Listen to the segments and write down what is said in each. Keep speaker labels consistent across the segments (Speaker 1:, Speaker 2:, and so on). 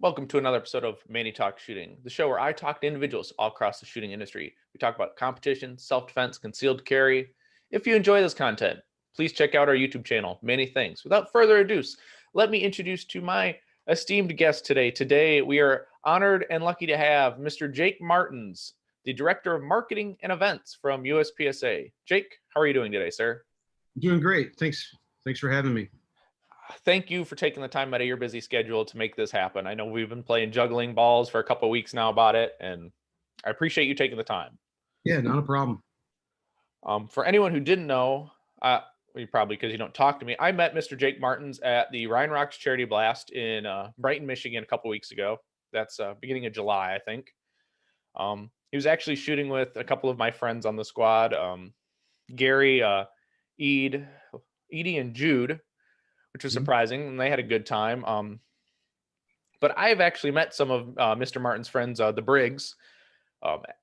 Speaker 1: Welcome to another episode of Manny Talks Shooting, the show where I talk to individuals all across the shooting industry. We talk about competition, self-defense, concealed carry. If you enjoy this content, please check out our YouTube channel. Many thanks. Without further ado, let me introduce to my esteemed guest today. Today, we are honored and lucky to have Mr. Jake Martens, the Director of Marketing and Events from USPSA. Jake, how are you doing today, sir?
Speaker 2: Doing great. Thanks for having me.
Speaker 1: Thank you for taking the time out of your busy schedule to make this happen. I know we've been playing juggling balls for a couple of weeks now about it, and I appreciate you taking the time.
Speaker 2: Yeah, not a problem.
Speaker 1: For anyone who didn't know, well, probably because you don't talk to me, I met Mr. Jake Martens at the Ryan Rocks Charity Blast in Brighton, Michigan, a couple weeks ago. That's beginning of July, I think. He was actually shooting with a couple of my friends on the squad, Gary, Edie, and Jude, which was
Speaker 2: Mhm.
Speaker 1: surprising, and they had a good time. But I've actually met some of Mr. Martin's friends, the Briggs.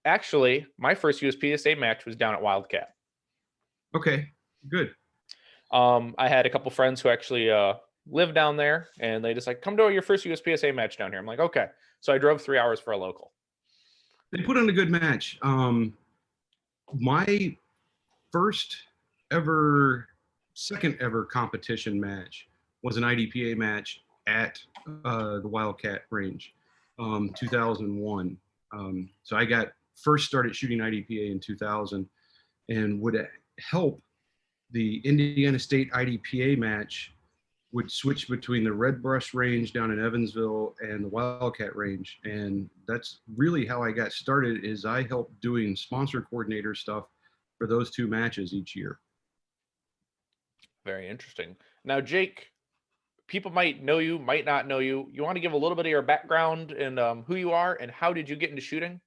Speaker 1: Actually, my first USPSA match was down at Wildcat.
Speaker 2: Okay, good.
Speaker 1: I had a couple friends who actually live down there, and they just like, come to your first USPSA match down here. I'm like, okay. So I drove 3 hours for a local.
Speaker 2: They put on a good match. My first ever, second ever competition match was an IDPA match at the Wildcat range, 2001. So I got first started shooting IDPA in 2000, and would help the Indiana State IDPA match would switch between the Red Brush range down in Evansville and the Wildcat range. And that's really how I got started, is I helped doing sponsor coordinator stuff for those two matches each year.
Speaker 1: Very interesting. Now, Jake, people might know you, might not know you. You want to give a little bit of your background and who you are and how did you get into shooting?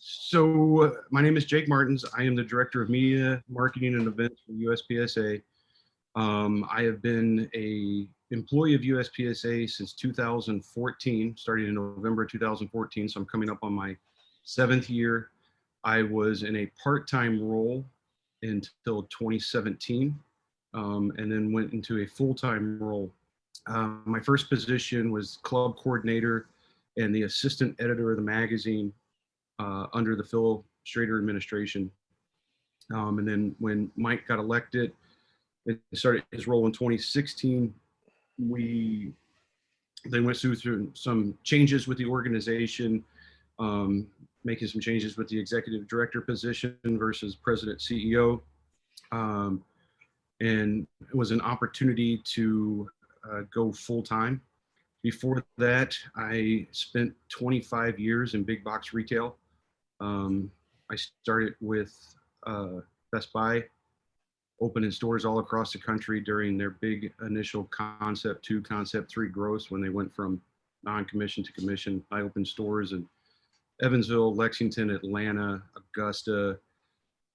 Speaker 2: So my name is Jake Martens. I am the Director of Media, Marketing, and Events for USPSA. I have been a employee of USPSA since 2014, starting in November 2014. So I'm coming up on my 7th year. I was in a part-time role until 2017, and then went into a full-time role. My first position was club coordinator and the assistant editor of the magazine under the Phil Schrader administration. And then when Mike got elected and started his role in 2016, they went through some changes with the organization, making some changes with the executive director position versus president CEO. And it was an opportunity to go full time. Before that, I spent 25 years in big box retail. I started with Best Buy, opening stores all across the country during their big initial concept 2, concept 3 growth when they went from non-commission to commission. I opened stores in Evansville, Lexington, Atlanta, Augusta,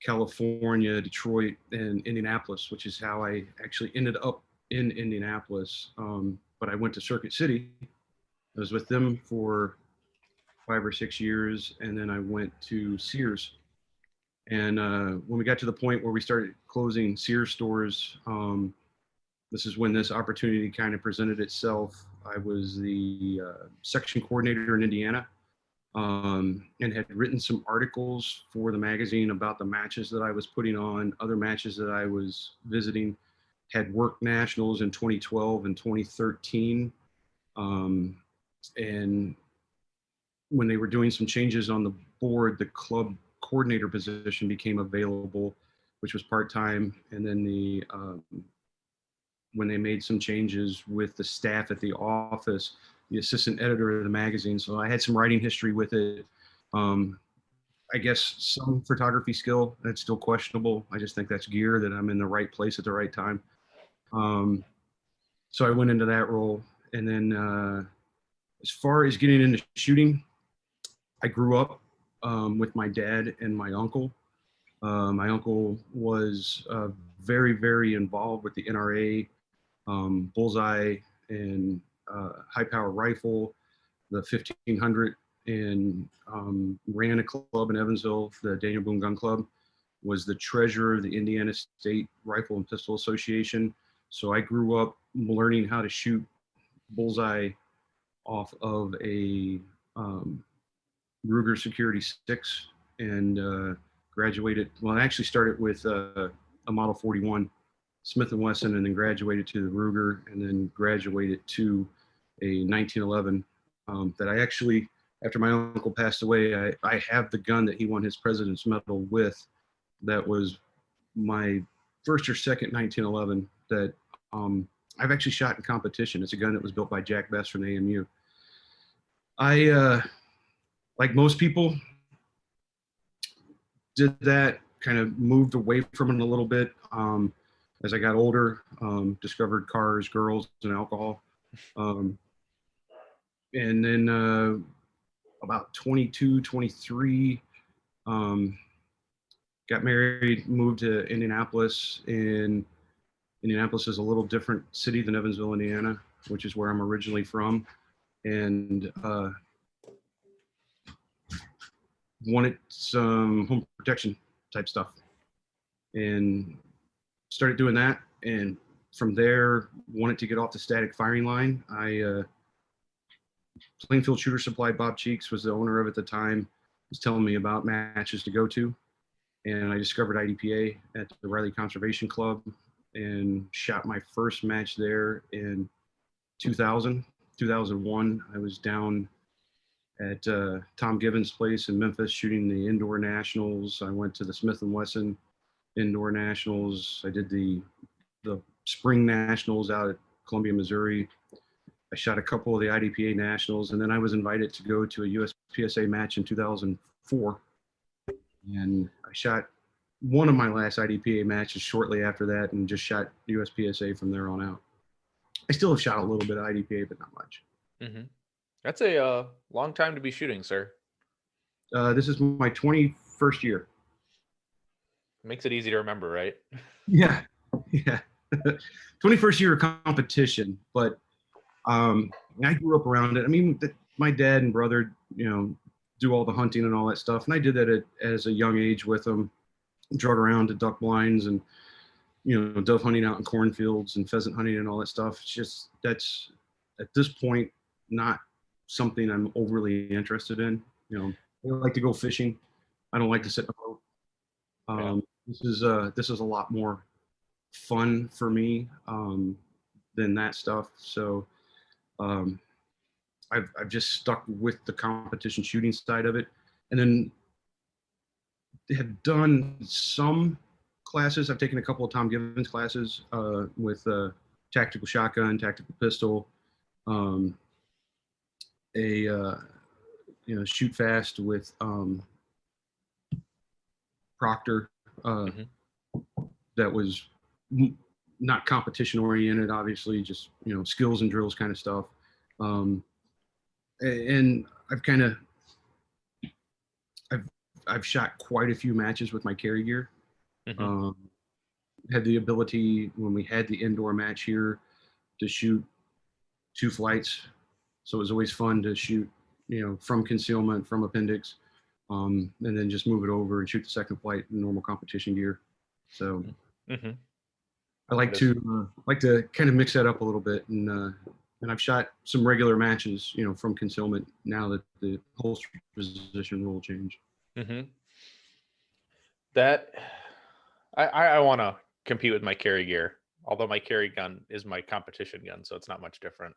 Speaker 2: California, Detroit, and Indianapolis, which is how I actually ended up in Indianapolis. But I went to Circuit City. I was with them for 5 or 6 years, and then I went to Sears. And when we got to the point where we started closing Sears stores, this is when this opportunity kind of presented itself. I was the section coordinator in Indiana, and had written some articles for the magazine about the matches that I was putting on, other matches that I was visiting. Had worked nationals in 2012 and 2013. And when they were doing some changes on the board, the club coordinator position became available, which was part-time. And then when they made some changes with the staff at the office, the assistant editor of the magazine. So I had some writing history with it. I guess some photography skill, that's still questionable. I just think that's gear, that I'm in the right place at the right time. So I went into that role. And then as far as getting into shooting, I grew up with my dad and my uncle. My uncle was very, very involved with the NRA, bullseye, and high power rifle, the 1500, and ran a club in Evansville, the Daniel Boone Gun Club, was the treasurer of the Indiana State Rifle and Pistol Association. So I grew up learning how to shoot bullseye off of a Ruger Security 6 and graduated. Well, I actually started with a Model 41 Smith & Wesson, and then graduated to the Ruger, and then graduated to a 1911 that I actually, after my uncle passed away, I have the gun that he won his President's Medal with. That was my first or second 1911 that I've actually shot in competition. It's a gun that was built by Jack Best from the AMU. I, like most people, did that, kind of moved away from it a little bit. As I got older, discovered cars, girls, and alcohol. And then about 22, 23, got married, moved to Indianapolis. And Indianapolis is a little different city than Evansville, Indiana, which is where I'm originally from. And wanted some home protection type stuff. And started doing that. And from there, wanted to get off the static firing line. Plainfield Shooter Supply, Bob Cheeks was the owner of it at the time, was telling me about matches to go to. And I discovered IDPA at the Riley Conservation Club and shot my first match there in 2001. I was down at Tom Gibbons' place in Memphis shooting the indoor nationals. I went to the Smith & Wesson indoor nationals. I did the spring nationals out at Columbia, Missouri. I shot a couple of the IDPA nationals, and then I was invited to go to a USPSA match in 2004. And I shot one of my last IDPA matches shortly after that, and just shot USPSA from there on out. I still have shot a little bit of IDPA, but not much.
Speaker 1: Mm-hmm. That's a long time to be shooting, sir.
Speaker 2: This is my 21st year.
Speaker 1: Makes it easy to remember, right?
Speaker 2: Yeah. 21st year of competition, but I grew up around it. I mean, my dad and brother, do all the hunting and all that stuff, and I did that as a young age with them. Drug around to duck blinds and dove hunting out in cornfields and pheasant hunting and all that stuff. It's just that's at this point not something I'm overly interested in. I like to go fishing. I don't like to sit in a boat. This is a lot more fun for me than that stuff. So I've just stuck with the competition shooting side of it, and then have done some classes. I've taken a couple of Tom Gibbons classes with tactical shotgun, tactical pistol, shoot fast with Proctor. That was not competition oriented, obviously, just skills and drills kind of stuff. And I've shot quite a few matches with my carry gear. Had the ability when we had the indoor match here to shoot 2 flights, so it was always fun to shoot from concealment, from appendix, and then just move it over and shoot the second flight in normal competition gear. So I like to kind of mix that up a little bit, and I've shot some regular matches from concealment now that the holster position rule changed.
Speaker 1: That I want to compete with my carry gear, although my carry gun is my competition gun, so it's not much different.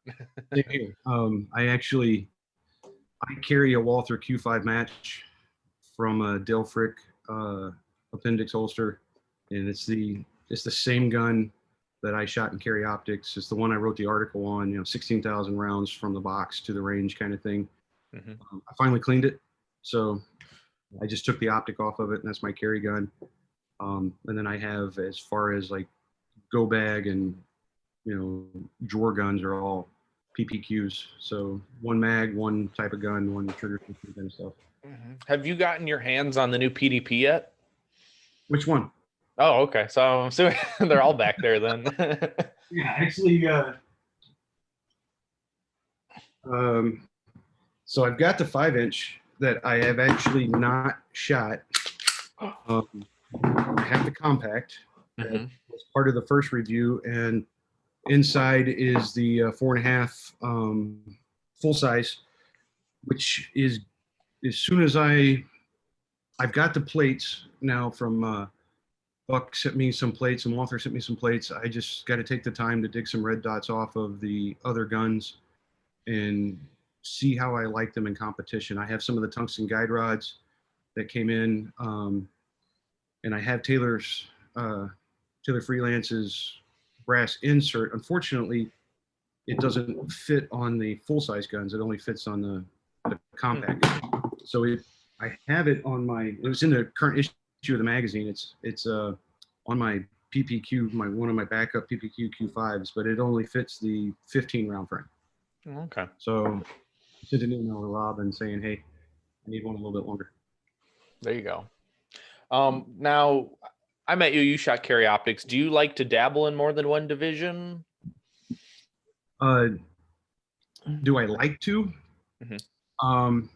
Speaker 2: I carry a Walther Q5 match from a Dale Frick appendix holster, and it's the same gun that I shot in carry optics. It's the one I wrote the article on, 16,000 rounds from the box to the range kind of thing. I finally cleaned it, so I just took the optic off of it, and that's my carry gun. And then I have, as far as like go bag and drawer guns, are all PPQs. So one mag, one type of gun, one trigger, kind of stuff.
Speaker 1: Have you gotten your hands on the new PDP yet?
Speaker 2: Which one?
Speaker 1: Oh, okay. So I'm assuming they're all back there then.
Speaker 2: Yeah, actually, so I've got the 5-inch that I have actually not shot. I have the compact. As part of the first review, and inside is the 4.5 full size, which is as soon as I've got the plates now from Buck sent me some plates and Walter sent me some plates. I just got to take the time to dig some red dots off of the other guns and see how I like them in competition. I have some of the tungsten guide rods that came in, and I have Taylor Freelance's brass insert. Unfortunately, it doesn't fit on the full size guns. It only fits on the compact. So I have it on my. It was in the current issue of the magazine. It's on my PPQ, one of my backup PPQ Q5s, but it only fits the 15 round frame.
Speaker 1: Okay.
Speaker 2: So I sent an email to Rob and saying, hey, I need one a little bit longer.
Speaker 1: There you go. Now, I met you. You shot carry optics. Do you like to dabble in more than one division?
Speaker 2: Do I like to?
Speaker 1: Mm-hmm.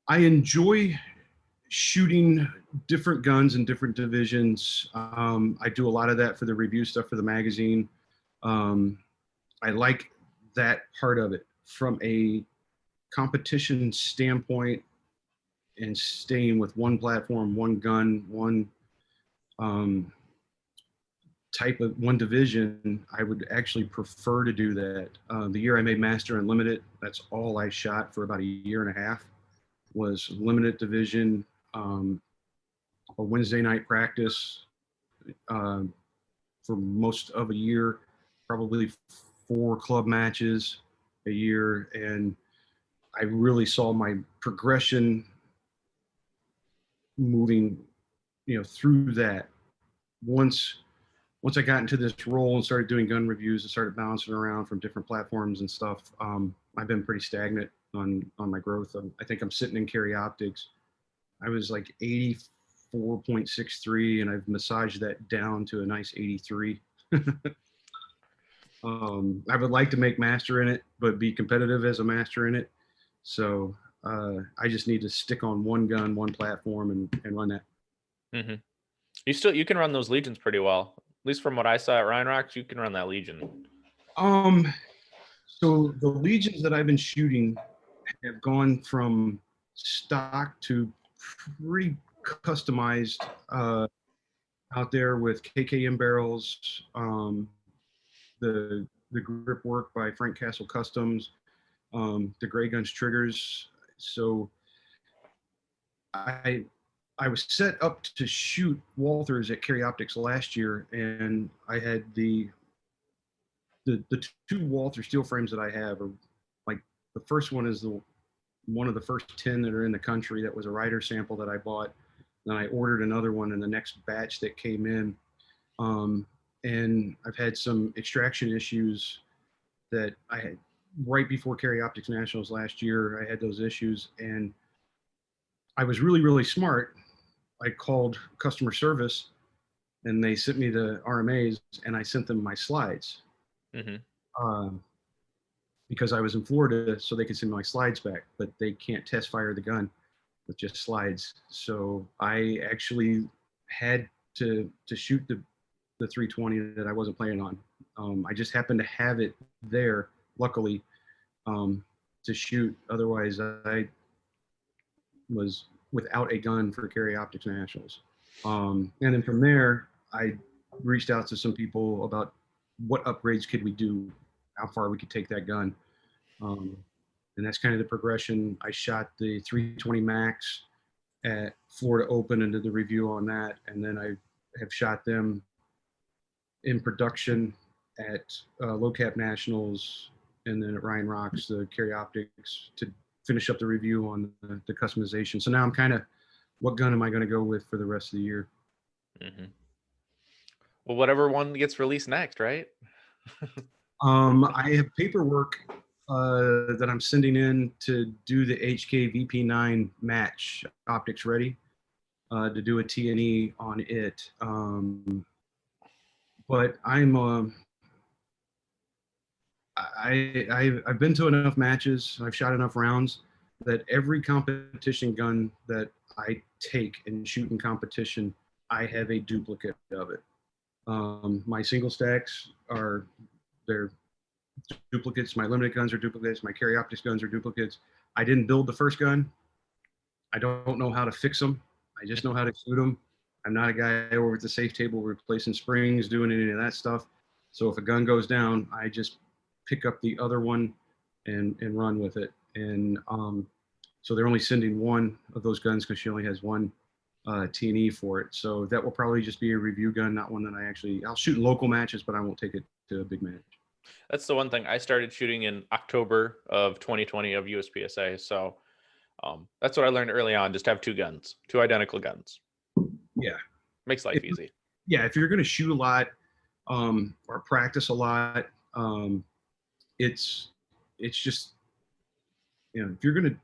Speaker 2: I enjoy shooting different guns in different divisions. I do a lot of that for the review stuff for the magazine. I like that part of it. From a competition standpoint and staying with one platform, one gun, one type of one division, I would actually prefer to do that. The year I made Master Unlimited, that's all I shot for about a year and a half, was limited division, a Wednesday night practice for most of a year, probably 4 club matches a year. And I really saw my progression moving, through that. Once I got into this role and started doing gun reviews and started bouncing around from different platforms and stuff, I've been pretty stagnant on my growth. I think I'm sitting in carry optics. I was like 84.63, and I've massaged that down to a nice 83. I would like to make master in it, but be competitive as a master in it. So I just need to stick on one gun, one platform, and run that.
Speaker 1: Mm-hmm. You can run those legions pretty well. At least from what I saw at Ryan Rocks, you can run that legion.
Speaker 2: So the legions that I've been shooting have gone from stock to pretty customized out there with KKM barrels, the grip work by Frank Castle Customs, the Gray Guns triggers. So I was set up to shoot Walthers at Carry Optics last year, and I had the 2 Walther steel frames that I have are like, the first one is one of the first 10 that are in the country. That was a rider sample that I bought. Then I ordered another one in the next batch that came in. And I've had some extraction issues that I had right before Carry Optics Nationals last year. I had those issues, and I was really, really smart. I called customer service, and they sent me the RMAs, and I sent them my slides. Mm-hmm. Because I was in Florida, so they could send my slides back, but they can't test fire the gun with just slides. So I actually had to shoot the 320 that I wasn't planning on. I just happened to have it there, luckily, to shoot. Otherwise, I was without a gun for Carry Optics Nationals. And then from there, I reached out to some people about what upgrades could we do, how far we could take that gun. And that's kind of the progression. I shot the 320 Max at Florida Open and did the review on that. And then I have shot them in production at Low Cap Nationals, and then at Ryan Rocks, the Carry Optics, to finish up the review on the customization. So now I'm kind of, what gun am I going to go with for the rest of the year?
Speaker 1: Mm-hmm. Well, whatever one gets released next, right?
Speaker 2: I have paperwork that I'm sending in to do the HK VP9 match, optics ready, to do a T&E on it. But I've been to enough matches, I've shot enough rounds, that every competition gun that I take and shoot in competition, I have a duplicate of it. My single stacks they're duplicates. My limited guns are duplicates. My carry optics guns are duplicates. I didn't build the first gun. I don't know how to fix them. I just know how to shoot them. I'm not a guy over at the safe table replacing springs, doing any of that stuff. So if a gun goes down, I just pick up the other one and run with it. And so they're only sending one of those guns because she only has one T&E for it. So that will probably just be a review gun, not one that I'll shoot in local matches, but I won't take it to a big match.
Speaker 1: That's the one thing. I started shooting in October of 2020 of USPSA. So that's what I learned early on. Just have two guns, two identical guns.
Speaker 2: Yeah.
Speaker 1: Makes life easy.
Speaker 2: Yeah. If you're going to shoot a lot or practice a lot, it's just, if you're going to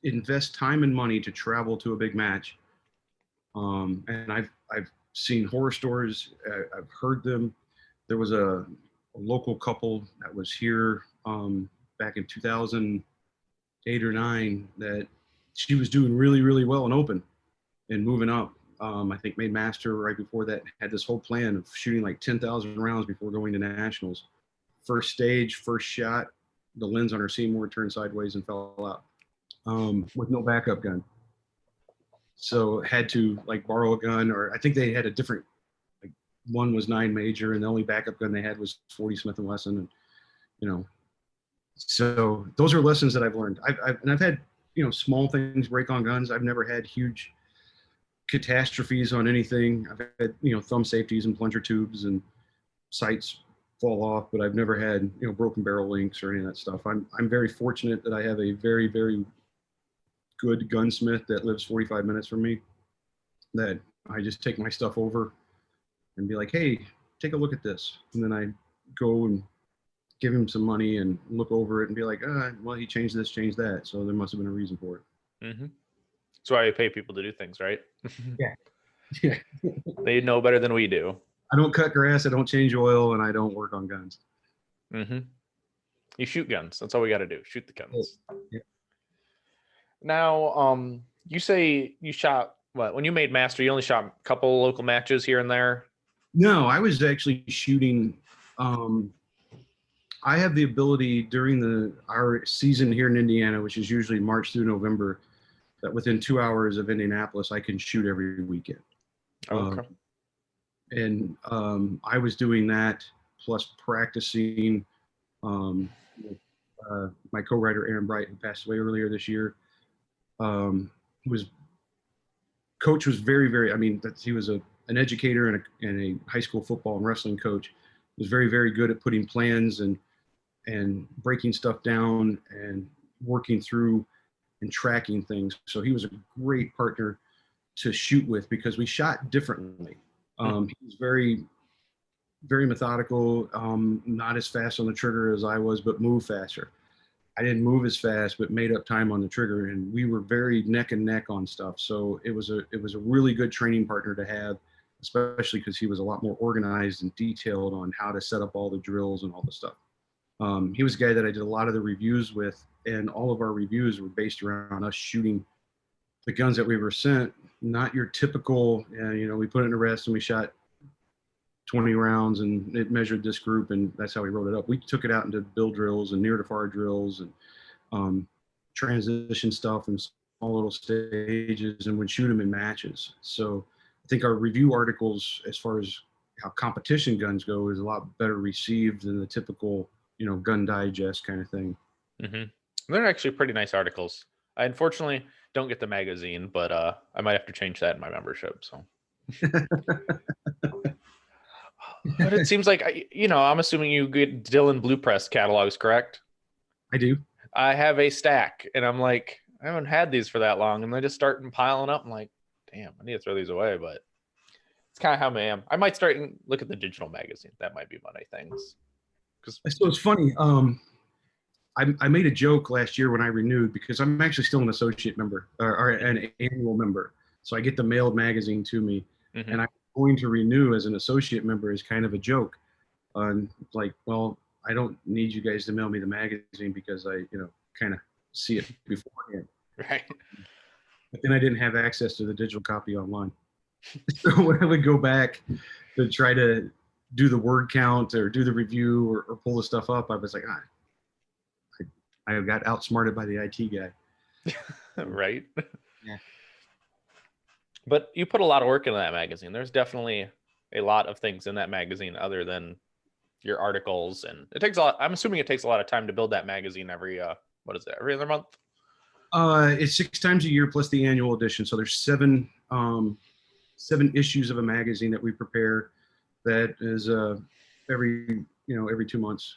Speaker 2: invest time and money to travel to a big match, and I've seen horror stories, I've heard them. There was a local couple that was here back in 2008 or 9 that she was doing really, really well in open and moving up. I think made master right before that, had this whole plan of shooting like 10,000 rounds before going to nationals. First stage, first shot, the lens on her Seymour turned sideways and fell out with no backup gun. So had to like borrow a gun, or I think they had a different, like one was 9 major and the only backup gun they had was 40 Smith & Wesson. And, so those are lessons that I've learned. I've had, small things break on guns. I've never had huge catastrophes on anything. I've had, thumb safeties and plunger tubes and sights fall off, but I've never had, broken barrel links or any of that stuff. I'm very fortunate that I have a very, very good gunsmith that lives 45 minutes from me, that I just take my stuff over and be like, hey, take a look at this. And then I go and give him some money and look over it and be like, well, he changed this, changed that. So there must have been a reason for it.
Speaker 1: Mm-hmm. That's why we pay people to do things, right?
Speaker 2: Yeah. Yeah.
Speaker 1: They know better than we do.
Speaker 2: I don't cut grass, I don't change oil, and I don't work on guns.
Speaker 1: Mm-hmm. You shoot guns. That's all we got to do. Shoot the guns.
Speaker 2: Yeah.
Speaker 1: Now, you say you shot, what, when you made master, you only shot a couple local matches here and there?
Speaker 2: No, I was actually shooting. I have the ability during our season here in Indiana, which is usually March through November, that within 2 hours of Indianapolis, I can shoot every weekend.
Speaker 1: Okay.
Speaker 2: I was doing that plus practicing. My co-writer Aaron Bright, who passed away earlier this year, coach was very, very. I mean, he was an educator and a high school football and wrestling coach. Was very, very good at putting plans and breaking stuff down and working through and tracking things. So he was a great partner to shoot with because we shot differently. He was very, very methodical, not as fast on the trigger as I was, but moved faster. I didn't move as fast, but made up time on the trigger, and we were very neck and neck on stuff. So it was a really good training partner to have, especially because he was a lot more organized and detailed on how to set up all the drills and all the stuff. He was a guy that I did a lot of the reviews with, and all of our reviews were based around us shooting the guns that we were sent, not your typical, we put it in a rest and we shot 20 rounds and it measured this group and that's how we wrote it up. We took it out into build drills and near to far drills and transition stuff and small little stages and would shoot them in matches. So I think our review articles, as far as how competition guns go, is a lot better received than the typical, gun digest kind of thing.
Speaker 1: Mm-hmm. They're actually pretty nice articles. I unfortunately don't get the magazine, but I might have to change that in my membership. So, but it seems like I'm assuming you get Dylan Blue Press catalogs, correct?
Speaker 2: I do.
Speaker 1: I have a stack, and I'm like, I haven't had these for that long, and they just start piling up. I'm like, damn, I need to throw these away, but it's kind of how I am. I might start and look at the digital magazine. That might be one of my things.
Speaker 2: So it's funny. I made a joke last year when I renewed because I'm actually still an associate member or an annual member. So I get the mailed magazine to me, and I'm going to renew as an associate member is kind of a joke. Like, well, I don't need you guys to mail me the magazine because I, kind of see it beforehand.
Speaker 1: Right.
Speaker 2: But then I didn't have access to the digital copy online. So when I would go back to try to do the word count or do the review or pull the stuff up, I was like, I got outsmarted by the IT guy.
Speaker 1: Right.
Speaker 2: Yeah.
Speaker 1: But you put a lot of work into that magazine. There's definitely a lot of things in that magazine other than your articles, and it takes a lot. I'm assuming it takes a lot of time to build that magazine every what is it, every other month?
Speaker 2: It's 6 times a year plus the annual edition. So there's seven issues of a magazine that we prepare. That is every 2 months.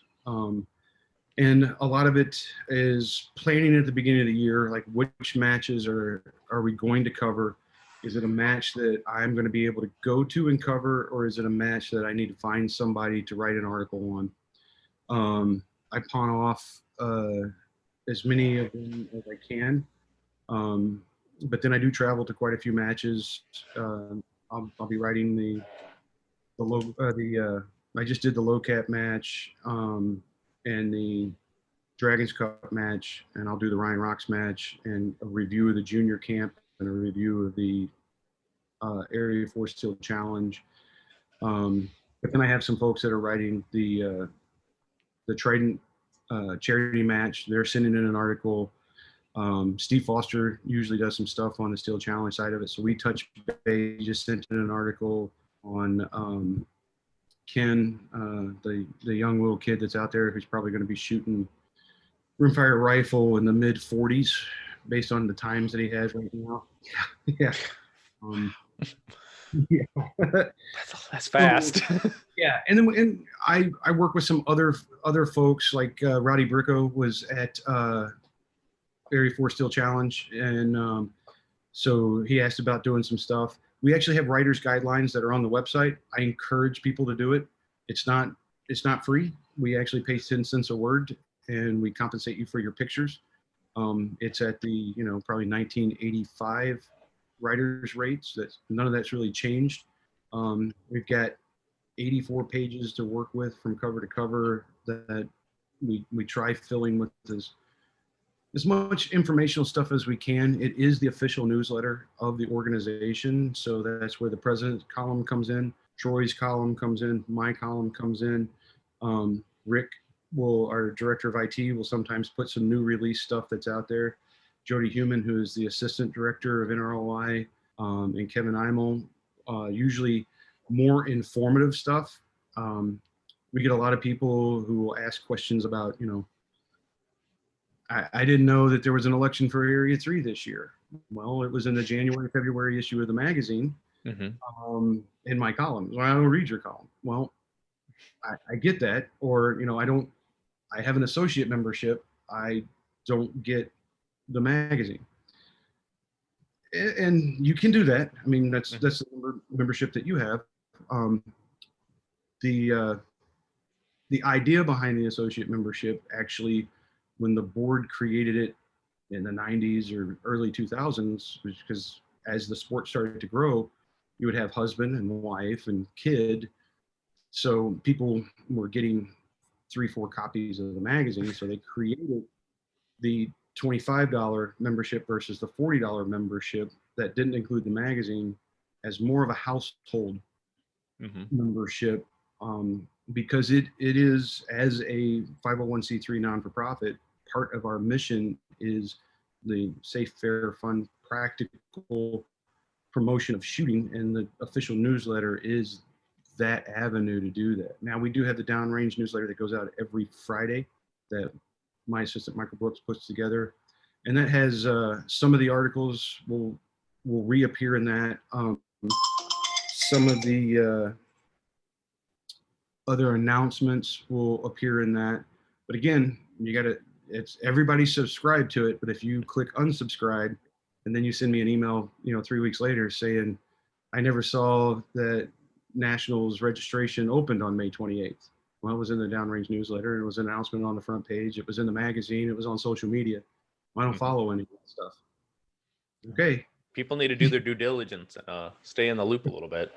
Speaker 2: And a lot of it is planning at the beginning of the year, like which matches are we going to cover? Is it a match that I'm going to be able to go to and cover, or is it a match that I need to find somebody to write an article on? I pawn off as many of them as I can, but then I do travel to quite a few matches. I'll be writing the low I just did the low cap match and the Dragons Cup match, and I'll do the Ryan Rocks match and a review of the junior camp and a review of the Area 4 Steel Challenge. But then I have some folks that are writing the Trident charity match. They're sending in an article. Steve Foster usually does some stuff on the Steel Challenge side of it. So we touch base, just sent in an article on Ken, the young little kid that's out there who's probably going to be shooting rimfire rifle in the mid 40s based on the times that he has right now. Yeah. Yeah.
Speaker 1: That's fast.
Speaker 2: So, yeah. And I work with some other folks like Rowdy Bricko was at Area 4 Steel Challenge. And so he asked about doing some stuff. We actually have writer's guidelines that are on the website. I encourage people to do it. It's not free. We actually pay 10 cents a word and we compensate you for your pictures. It's at the, probably 1985 writer's rates. None of that's really changed. We've got 84 pages to work with from cover to cover that we try filling with as much informational stuff as we can. It is the official newsletter of the organization. So that's where the president's column comes in, Troy's column comes in, my column comes in. Rick our director of IT will sometimes put some new release stuff that's out there. Jody Human, who is the assistant director of NROI, and Kevin Imel, usually more informative stuff. We get a lot of people who will ask questions about, I didn't know that there was an election for Area 3 this year. Well, it was in the January, February issue of the magazine, in my column. Well, I don't read your column. Well, I get that. Or, I have an associate membership. I don't get the magazine. And you can do that. I mean, that's the membership that you have. The idea behind the associate membership, actually, when the board created it in the 90s or early 2000s, was because as the sport started to grow, you would have husband and wife and kid. So people were getting 3-4 copies of the magazine. So they created the $25 membership versus the $40 membership that didn't include the magazine as more of a household membership, because it is, as a 501c3 non-for-profit, part of our mission is the safe, fair, fun, practical promotion of shooting, and the official newsletter is that avenue to do that. Now, we do have the downrange newsletter that goes out every Friday that my assistant Michael Brooks puts together, and that has some of the articles will reappear in that. Some of the other announcements will appear in that. But again, it's everybody subscribed to it. But if you click unsubscribe, and then you send me an email, 3 weeks later saying, I never saw that Nationals registration opened on May 28th. Well, it was in the downrange newsletter. It was an announcement on the front page. It was in the magazine. It was on social media. I don't follow any of that stuff. Okay.
Speaker 1: People need to do their due diligence and stay in the loop a little bit.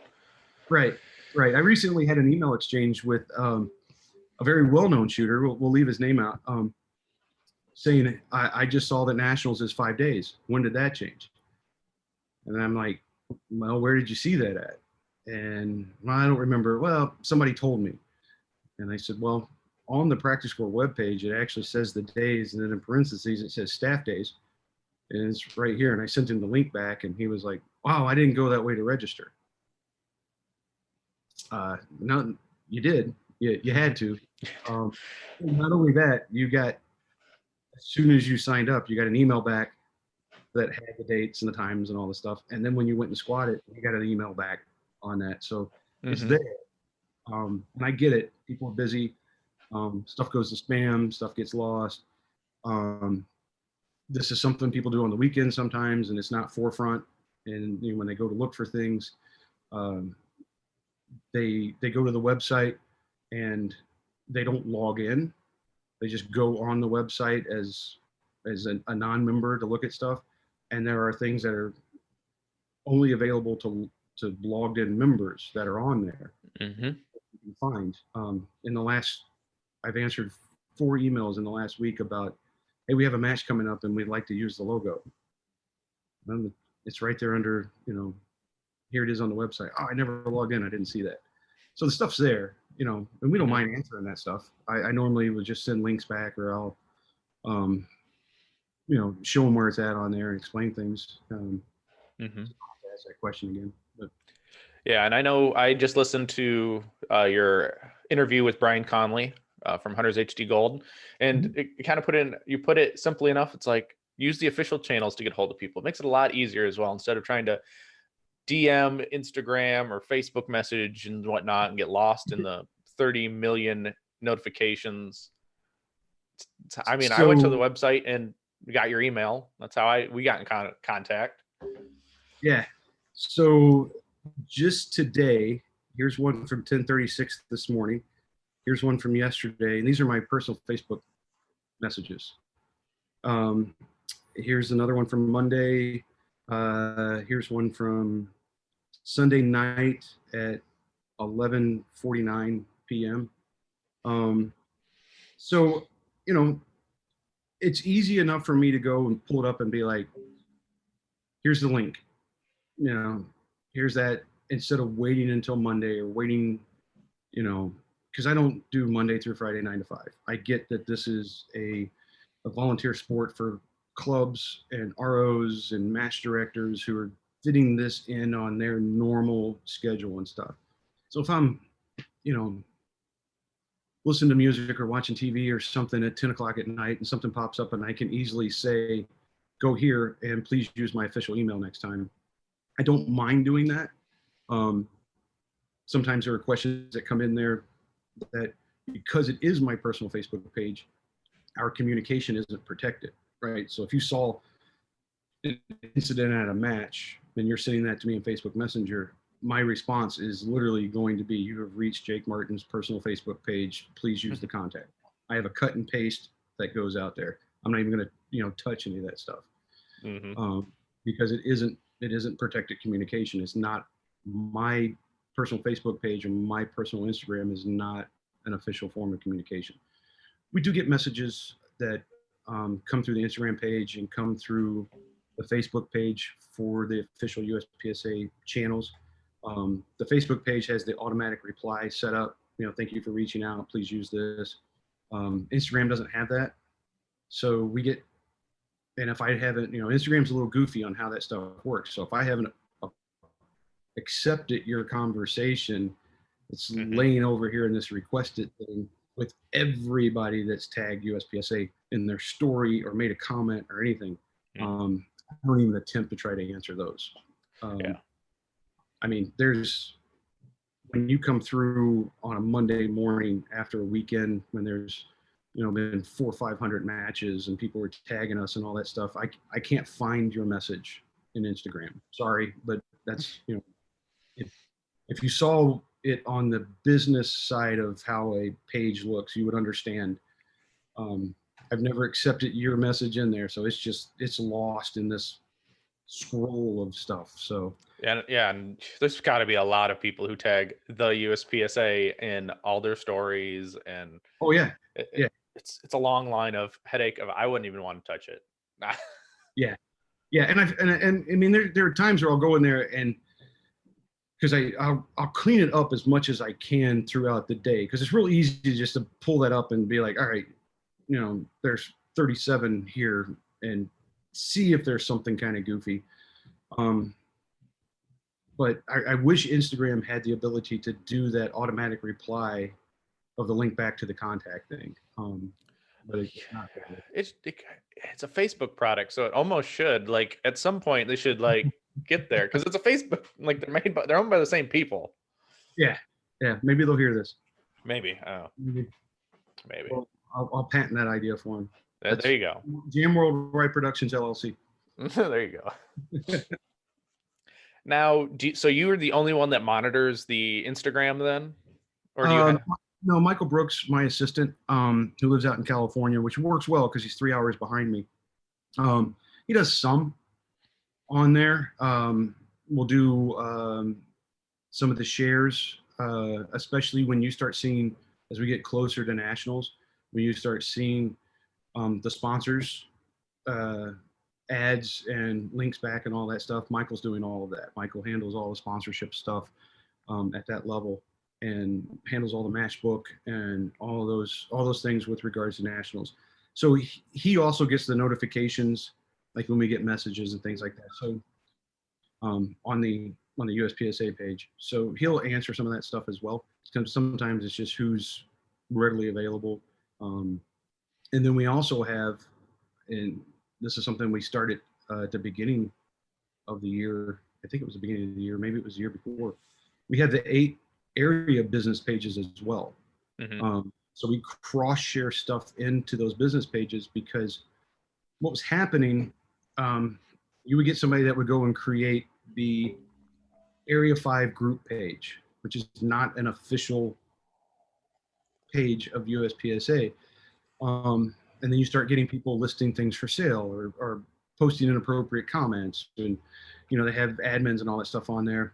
Speaker 2: Right. I recently had an email exchange with a very well-known shooter. We'll leave his name out. Saying, I just saw that Nationals is 5 days. When did that change? And I'm like, well, where did you see that at? And well, I don't remember. Well, somebody told me. And I said, well, on the practice score webpage, it actually says the days, and then in parentheses, it says staff days. And it's right here. And I sent him the link back, and he was like, wow, I didn't go that way to register. No, you did. You had to. Not only that, you got, as soon as you signed up, you got an email back that had the dates and the times and all the stuff. And then when you went and squat it, you got an email back on that. So it's there. And I get it. People are busy. Stuff goes to spam. Stuff gets lost. This is something people do on the weekend sometimes, and it's not forefront. And you know, when they go to look for things, they go to the website and they don't log in. They just go on the website as a non-member to look at stuff. And there are things that are only available to logged in members that are on there. You can find in the last, I've answered 4 emails in the last week about, hey, we have a match coming up and we'd like to use the logo. And it's right there under, you know, here it is on the website. Oh, I never logged in. I didn't see that. So the stuff's there, you know, and we don't mind answering that stuff. I normally would just send links back, or I'll, you know, show them where it's at on there and explain things. Ask that question again. But
Speaker 1: yeah, and I know I just listened to your interview with Brian Conley from Hunters HD Gold, and it kind of you put it simply enough. It's like, use the official channels to get hold of people. It makes it a lot easier as well, instead of trying to DM, Instagram, or Facebook message and whatnot and get lost in the 30 million notifications. I mean, I went to the website and got your email. That's how we got in contact.
Speaker 2: Yeah. So just today, here's one from 10:36 this morning. Here's one from yesterday. And these are my personal Facebook messages. Here's another one from Monday. Here's one from Sunday night at 11:49 p.m. So, you know, it's easy enough for me to go and pull it up and be like, here's the link, you know, here's that, instead of waiting until Monday or waiting, you know, because I don't do Monday through Friday 9 to 5. I get that this is a volunteer sport for clubs and ROs and match directors who are fitting this in on their normal schedule and stuff. So if I'm, you know, listening to music or watching TV or something at 10 o'clock at night and something pops up and I can easily say, go here and please use my official email next time, I don't mind doing that. Sometimes there are questions that come in there that, because it is my personal Facebook page, our communication isn't protected, right? So if you saw an incident at a match, then you're sending that to me in Facebook Messenger. My response is literally going to be, you have reached Jake Martin's personal Facebook page. Please use the contact. I have a cut and paste that goes out there. I'm not even going to, you know, touch any of that stuff because it isn't protected communication. It's not my personal Facebook page, or my personal Instagram is not an official form of communication. We do get messages that come through the Instagram page and come through the Facebook page for the official USPSA channels. The Facebook page has the automatic reply set up. You know, thank you for reaching out. Please use this. Instagram doesn't have that. So we get, and if I haven't, you know, Instagram's a little goofy on how that stuff works. So if I haven't accepted your conversation, it's laying over here in this requested thing with everybody that's tagged USPSA in their story or made a comment or anything. I don't even attempt to try to answer those. I mean, when you come through on a Monday morning after a weekend, when there's, you know, been 400 or 500 matches and people are tagging us and all that stuff, I can't find your message in Instagram. Sorry, but that's, you know, if you saw it on the business side of how a page looks, you would understand. I've never accepted your message in there, so it's lost in this scroll of stuff. So
Speaker 1: and there's got to be a lot of people who tag the USPSA in all their stories, and it's a long line of headache of, I wouldn't even want to touch it.
Speaker 2: And I mean, there are times where I'll go in there, and because I'll clean it up as much as I can throughout the day, because it's real easy just to pull that up and be like, all right, there's 37 here, and see if there's something kind of goofy. But I wish Instagram had the ability to do that automatic reply of the link back to the contact thing. But it's not there.
Speaker 1: It's a Facebook product, so it almost should, like, at some point they should like get there, because it's a Facebook, like they're owned by the same people.
Speaker 2: Yeah, maybe they'll hear this.
Speaker 1: Maybe. Maybe.
Speaker 2: Well, I'll patent that idea for them.
Speaker 1: There you go.
Speaker 2: Jam Worldwide Productions LLC.
Speaker 1: There you go. Now, so you were the only one that monitors the Instagram then, or do you have?
Speaker 2: No, Michael Brooks, my assistant, who lives out in California, which works well because he's 3 hours behind me. He does some on there. We'll do some of the shares, especially when you start seeing, as we get closer to nationals, when you start seeing the sponsors, ads and links back and all that stuff. Michael's doing all of that. Michael handles all the sponsorship stuff at that level, and handles all the matchbook and all those things with regards to nationals. So he also gets the notifications, like when we get messages and things like that. So on the USPSA page. So he'll answer some of that stuff as well, because sometimes it's just who's readily available. And then we also have, and this is something we started at the beginning of the year. I think it was the beginning of the year. Maybe it was the year before. We had the 8 area business pages as well. Mm-hmm. So we cross share stuff into those business pages, because what was happening, you would get somebody that would go and create the Area 5 group page, which is not an official page of USPSA. And then you start getting people listing things for sale, or posting inappropriate comments, and they have admins and all that stuff on there.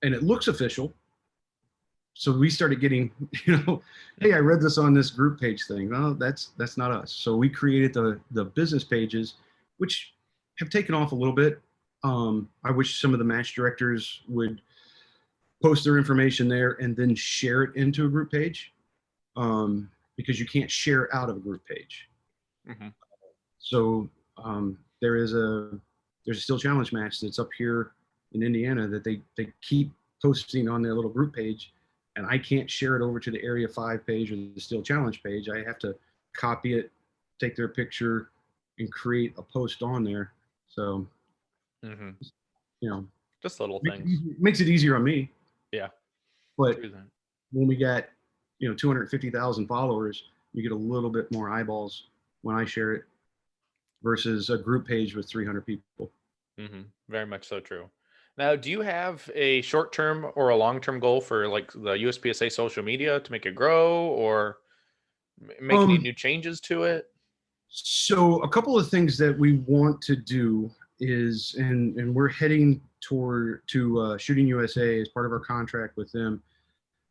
Speaker 2: And it looks official. So we started getting, hey, I read this on this group page thing. No, that's not us. So we created the business pages, which have taken off a little bit. I wish some of the match directors would post their information there and then share it into a group page, because you can't share out of a group page. Mm-hmm. So there's a Steel Challenge match that's up here in Indiana that they keep posting on their little group page, and I can't share it over to the Area 5 page or the Steel Challenge page. I have to copy it, take their picture, and create a post on there. So, mm-hmm.
Speaker 1: Just little things.
Speaker 2: Makes it easier on me.
Speaker 1: Yeah.
Speaker 2: But when we got 250,000 followers, you get a little bit more eyeballs when I share it versus a group page with 300 people.
Speaker 1: Mm-hmm. Very much so true. Now, do you have a short-term or a long-term goal for like the USPSA social media to make it grow, or make any new changes to it?
Speaker 2: So a couple of things that we want to do is, and we're heading to Shooting USA as part of our contract with them,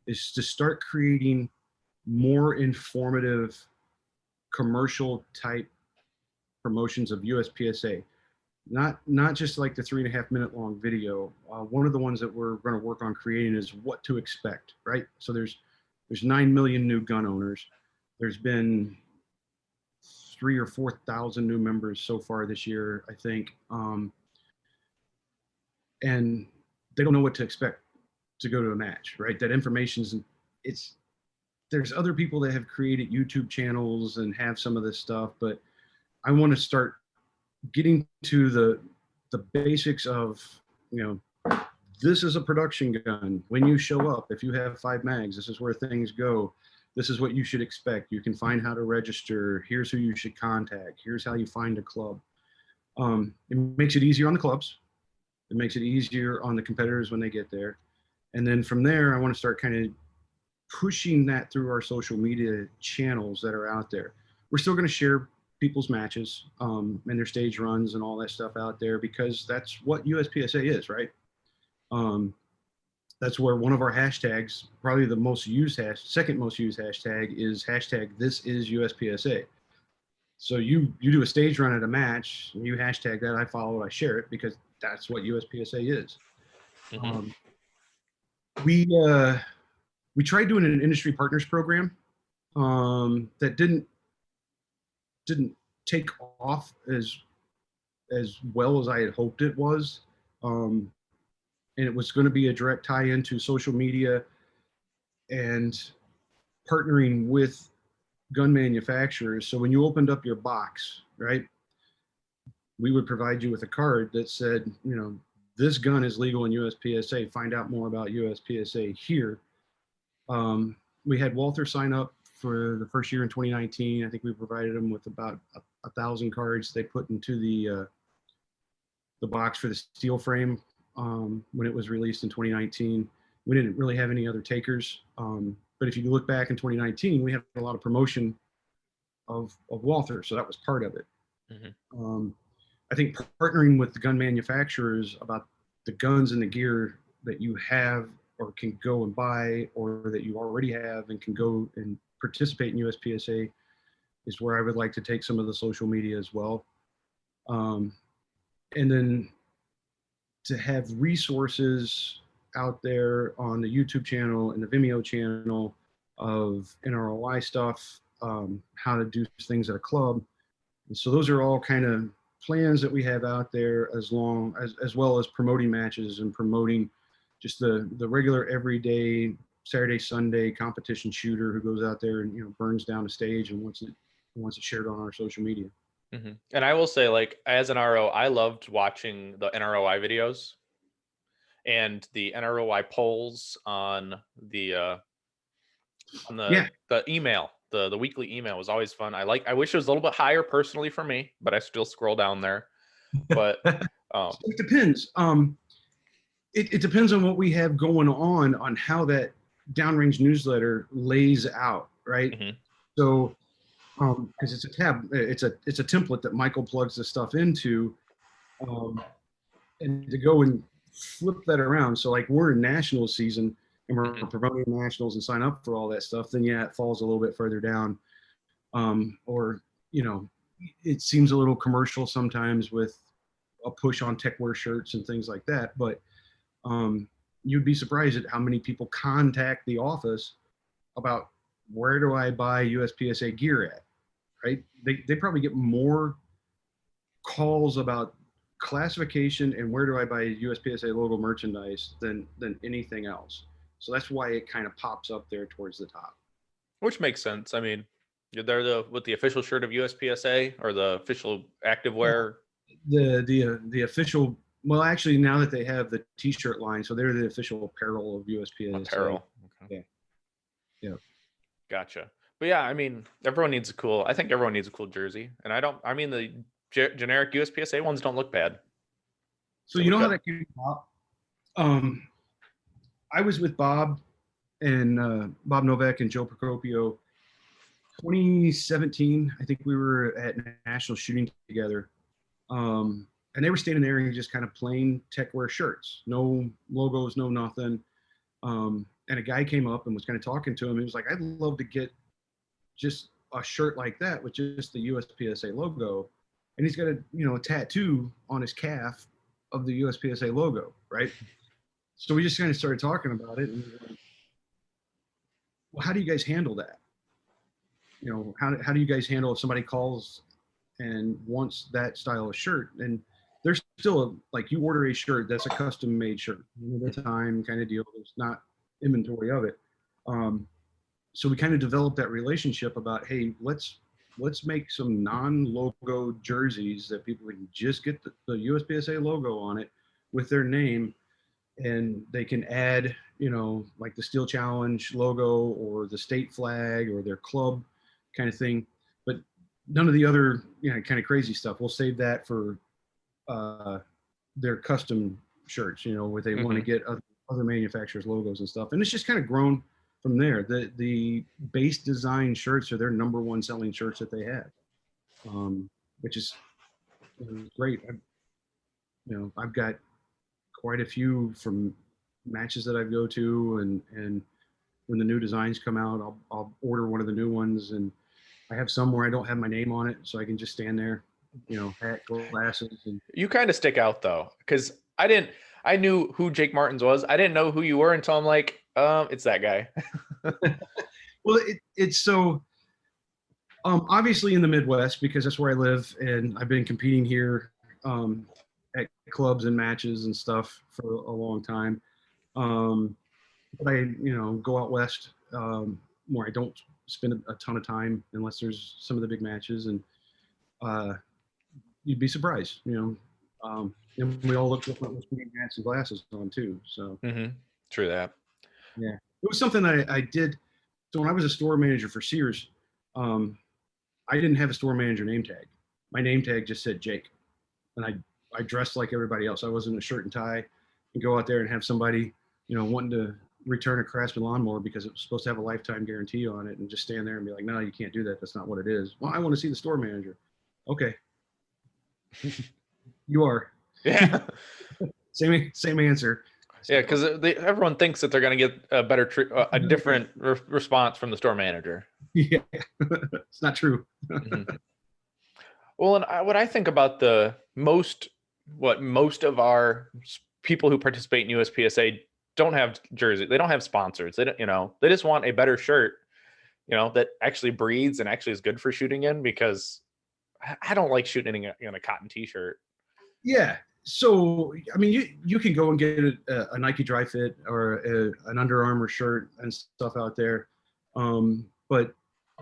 Speaker 2: is to start creating more informative commercial type promotions of USPSA. Not just like the 3.5 minute long video. One of the ones that we're going to work on creating is what to expect, right? So there's 9 million new gun owners. There's been 3,000 or 4,000 new members so far this year, I think. And they don't know what to expect to go to a match, right? That information's, there's other people that have created YouTube channels and have some of this stuff, but I want to start getting to the basics of, this is a production gun. When you show up, if you have 5 mags, this is where things go. This is what you should expect. You can find how to register. Here's who you should contact. Here's how you find a club. It makes it easier on the clubs. It makes it easier on the competitors when they get there. And then from there, I want to start kind of pushing that through our social media channels that are out there. We're still going to share people's matches and their stage runs and all that stuff out there, because that's what USPSA is, right? That's where one of our hashtags, probably the most used second most used hashtag, is hashtag this is USPSA. So you do a stage run at a match, and you hashtag that, I follow it, I share it, because that's what USPSA is.
Speaker 1: Mm-hmm.
Speaker 2: Um, we tried doing an industry partners program that didn't take off as well as I had hoped it was. Um, and it was going to be a direct tie into social media and partnering with gun manufacturers. So when you opened up your box, right, we would provide you with a card that said, this gun is legal in USPSA. Find out more about USPSA here. We had Walther sign up for the first year in 2019. I think we provided them with about 1,000 cards they put into the box for the steel frame when it was released in 2019. We didn't really have any other takers. But if you look back in 2019, we had a lot of promotion of Walther, so that was part of it.
Speaker 1: Mm-hmm.
Speaker 2: I think partnering with the gun manufacturers about the guns and the gear that you have or can go and buy, or that you already have and can go and participate in USPSA, is where I would like to take some of the social media as well. And then to have resources out there on the YouTube channel and the Vimeo channel of NROI stuff, how to do things at a club. And so those are all kind of plans that we have out there, as well as promoting matches and promoting just the regular everyday Saturday, Sunday competition shooter who goes out there and burns down a stage and wants it shared on our social media.
Speaker 1: Mm-hmm. And I will say, like, as an RO, I loved watching the NROI videos and the NROI polls on the
Speaker 2: Yeah.
Speaker 1: email. The weekly email was always fun. I wish it was a little bit higher personally for me, but I still scroll down there. But
Speaker 2: it depends. It depends on what we have going on how that downrange newsletter lays out, right?
Speaker 1: mm-hmm.
Speaker 2: So because it's a tab, it's a template that Michael plugs the stuff into, and to go and flip that around. So like we're in national season and we're
Speaker 1: Mm-hmm.
Speaker 2: promoting nationals and sign up for all that stuff, then yeah, it falls a little bit further down. Or it seems a little commercial sometimes with a push on techwear shirts and things like that. But you'd be surprised at how many people contact the office about where do I buy USPSA gear at, right? They probably get more calls about classification and where do I buy USPSA logo merchandise than anything else. So that's why it kind of pops up there towards the top.
Speaker 1: Which makes sense. I mean, they're with the official shirt of USPSA or the official activewear.
Speaker 2: The official. Well, actually, now that they have the T-shirt line, so they're the official apparel of USPSA.
Speaker 1: Apparel.
Speaker 2: Okay. Yeah.
Speaker 1: Gotcha. But yeah, I mean, I think everyone needs a cool jersey. And I mean, the generic USPSA ones don't look bad.
Speaker 2: So you know how that came about? I was with Bob and Bob Novak and Joe Procopio 2017. I think we were at National Shooting together. And they were standing there in just kind of plain techwear shirts, no logos, no nothing. And a guy came up and was kind of talking to him. He was like, I'd love to get just a shirt like that with just the USPSA logo. And he's got a tattoo on his calf of the USPSA logo, right? So we just kind of started talking about it. And like, well, how do you guys handle that? How do you guys handle if somebody calls and wants that style of shirt? And there's still like you order a shirt that's a custom made shirt, at the time kind of deal. There's not inventory of it. So we kind of developed that relationship about, hey, let's make some non-logo jerseys that people can just get the USPSA logo on it with their name, and they can add, like the Steel Challenge logo or the state flag or their club kind of thing, but none of the other, kind of crazy stuff. We'll save that for their custom shirts, where they want to get other manufacturers' logos and stuff. And it's just kind of grown from there. The base design shirts are their number one selling shirts that they have, which is great. I've got quite a few from matches that I go to, and when the new designs come out, I'll order one of the new ones, and I have some where I don't have my name on it, so I can just stand there, hat, glasses. And
Speaker 1: you kind of stick out though, because I I knew who Jake Martens was. I didn't know who you were until I'm like, it's that guy.
Speaker 2: Well, it's so obviously in the Midwest because that's where I live, and I've been competing here at clubs and matches and stuff for a long time. But I, go out west where I don't spend a ton of time unless there's some of the big matches, and you'd be surprised, and we all look different with shooting hats and glasses on too. So
Speaker 1: True that.
Speaker 2: yeah, it was something I did. So when I was a store manager for Sears, I didn't have a store manager name tag. My name tag just said Jake, and I dressed like everybody else. I wasn't a shirt and tie and go out there and have somebody, wanting to return a Craftsman lawnmower because it was supposed to have a lifetime guarantee on it, and just stand there and be like, no, you can't do that. That's not what it is. Well, I want to see the store manager. Okay. You are.
Speaker 1: Yeah.
Speaker 2: Same answer.
Speaker 1: Yeah, because everyone thinks that they're going to get a better, a different response from the store manager.
Speaker 2: Yeah, it's not true.
Speaker 1: Well, and what I think about most of our people who participate in USPSA don't have jersey. They don't have sponsors. They don't, they just want a better shirt, that actually breathes and actually is good for shooting in, because I don't like shooting in a cotton t-shirt.
Speaker 2: Yeah. So, I mean, you can go and get a Nike Dry Fit or an Under Armour shirt and stuff out there. But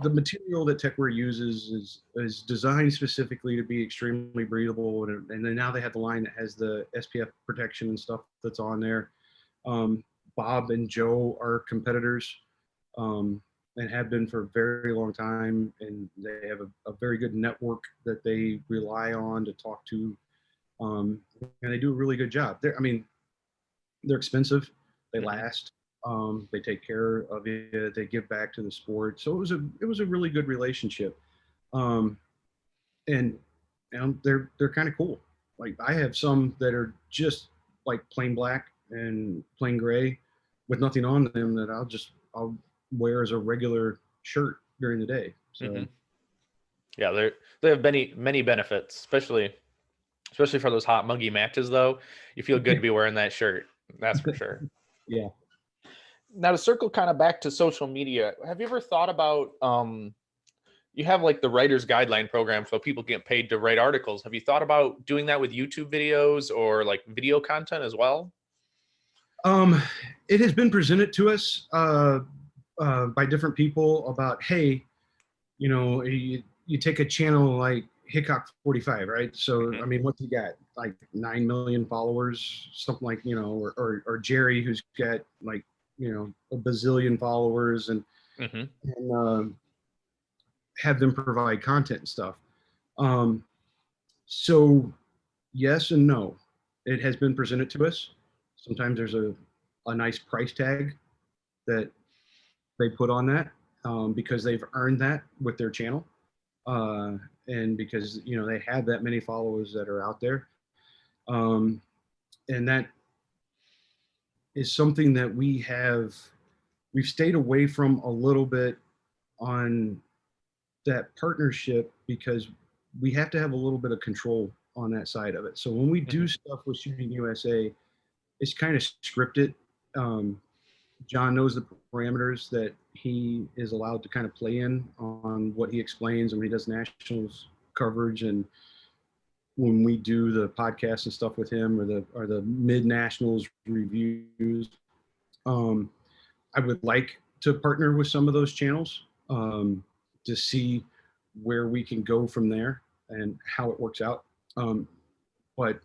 Speaker 2: the material that Techwear uses is designed specifically to be extremely breathable. And then now they have the line that has the SPF protection and stuff that's on there. Bob and Joe are competitors and have been for a very long time. And they have a very good network that they rely on to talk to. And they do a really good job. They're expensive. They last. They take care of you. They give back to the sport. So it was a really good relationship. And they're kind of cool. Like I have some that are just like plain black and plain gray with nothing on them that I'll wear as a regular shirt during the day. So
Speaker 1: yeah, they have many benefits, especially for those hot muggy matches. Though you feel good to be wearing that shirt, that's for sure.
Speaker 2: Yeah.
Speaker 1: Now to circle kind of back to social media, have you ever thought about you have like the writer's guideline program, so people get paid to write articles. Have you thought about doing that with YouTube videos or like video content as well?
Speaker 2: It has been presented to us by different people about, hey, you take a channel like Hickok 45, right? So, I mean, what's he got? Like 9 million followers, something like, or Jerry, who's got like, a bazillion followers, and have them provide content and stuff. So yes and no. It has been presented to us. Sometimes there's a nice price tag that they put on that because they've earned that with their channel. And because, they have that many followers that are out there. And that is something that we've stayed away from a little bit on that partnership, because we have to have a little bit of control on that side of it. So when we do stuff with Shooting USA, it's kind of scripted. John knows the parameters that he is allowed to kind of play in on what he explains, and when he does nationals coverage, and when we do the podcast and stuff with him, or the mid nationals reviews. I would like to partner with some of those channels to see where we can go from there and how it works out. But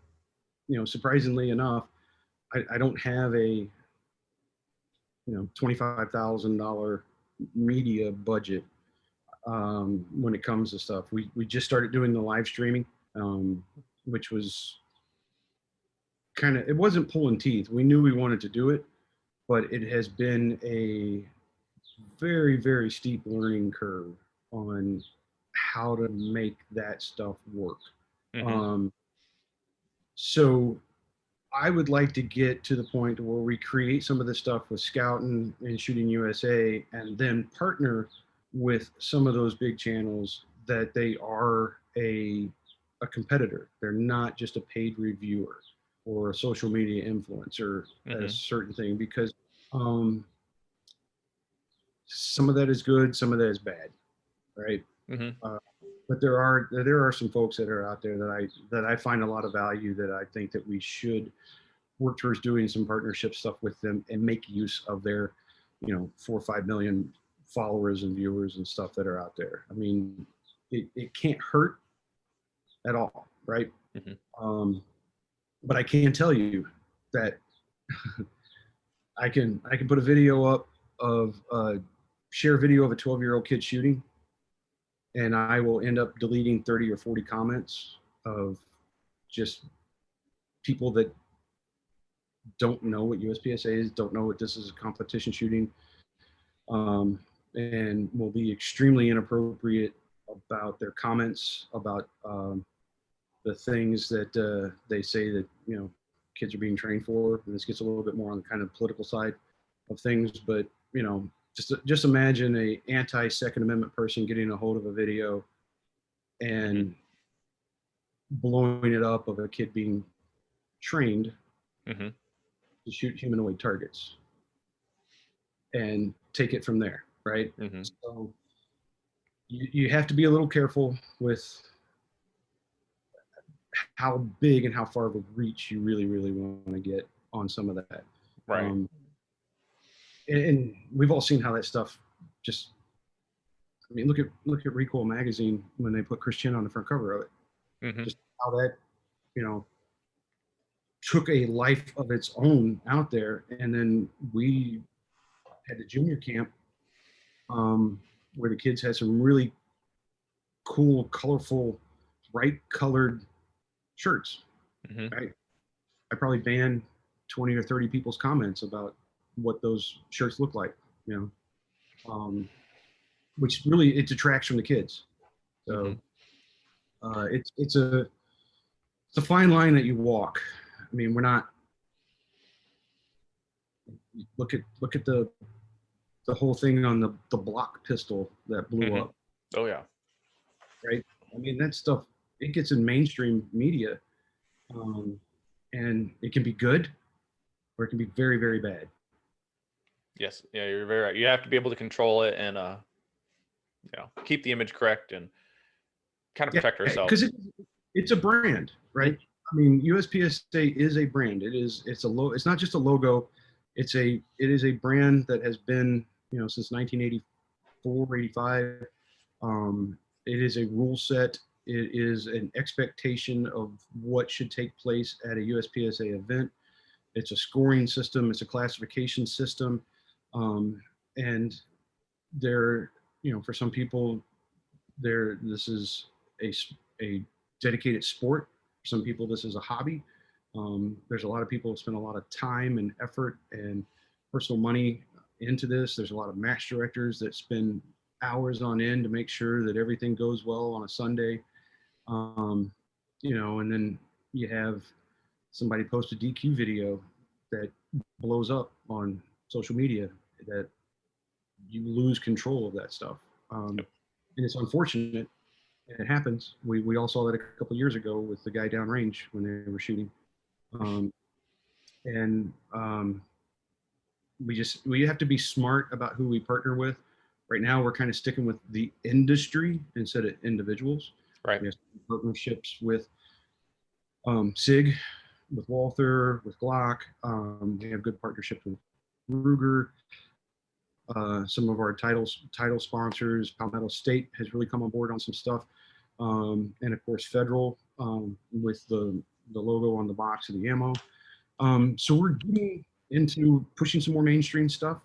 Speaker 2: surprisingly enough, I don't have a $25,000 media budget when it comes to stuff. We just started doing the live streaming, which was it wasn't pulling teeth. We knew we wanted to do it, but it has been a very, very steep learning curve on how to make that stuff work. So I would like to get to the point where we create some of this stuff with Scouting and Shooting USA, and then partner with some of those big channels that they are a competitor. They're not just a paid reviewer, or a social media influencer at a certain thing, because um, some of that is good, some of that is bad, right? But there are some folks that are out there that I find a lot of value, that I think that we should work towards doing some partnership stuff with them and make use of their, 4 or 5 million followers and viewers and stuff that are out there. I mean, it can't hurt at all, right? But I can tell you that I can put a video up of share a video of a 12-year-old kid shooting, and I will end up deleting 30 or 40 comments of just people that don't know what USPSA is, don't know what this is, a competition shooting, and will be extremely inappropriate about their comments, about the things that they say that kids are being trained for. And this gets a little bit more on the kind of political side of things, but just imagine a anti-Second Amendment person getting a hold of a video and blowing it up of a kid being trained to shoot humanoid targets and take it from there, right? So you have to be a little careful with how big and how far of a reach you really want to get on some of that.
Speaker 1: Right.
Speaker 2: And we've all seen how that stuff just, I mean, look at Recoil magazine when they put Chris Chin on the front cover of it. Just how that, took a life of its own out there. And then we had the junior camp where the kids had some really cool, colorful, bright colored shirts. I probably banned 20 or 30 people's comments about what those shirts look like, which really, it detracts from the kids. So it's a fine line that you walk. I mean, we're not, look at the whole thing on the block pistol that blew up.
Speaker 1: Oh yeah.
Speaker 2: Right. I mean, that stuff, it gets in mainstream media, and it can be good or it can be very, very bad.
Speaker 1: Yes. Yeah, you're very right. You have to be able to control it and keep the image correct and kind of protect ourselves.
Speaker 2: Because it's a brand, right? I mean, USPSA is a brand. It's not just a logo. It is a brand that has been, since 1984, 85. It is a rule set. It is an expectation of what should take place at a USPSA event. It's a scoring system. It's a classification system. And there, for some people, this is a dedicated sport. For some people, this is a hobby. There's a lot of people who spend a lot of time and effort and personal money into this. There's a lot of match directors that spend hours on end to make sure that everything goes well on a Sunday. And then you have somebody post a DQ video that blows up on social media, that you lose control of that stuff. And it's unfortunate. It happens. We all saw that a couple of years ago with the guy downrange when they were shooting. We have to be smart about who we partner with. Right now, we're kind of sticking with the industry instead of individuals.
Speaker 1: Right.
Speaker 2: We have partnerships with SIG, with Walther, with Glock. We have good partnerships with Ruger. Some of our title sponsors, Palmetto State has really come on board on some stuff. And of course, Federal, with the logo on the box of the ammo. So we're getting into pushing some more mainstream stuff.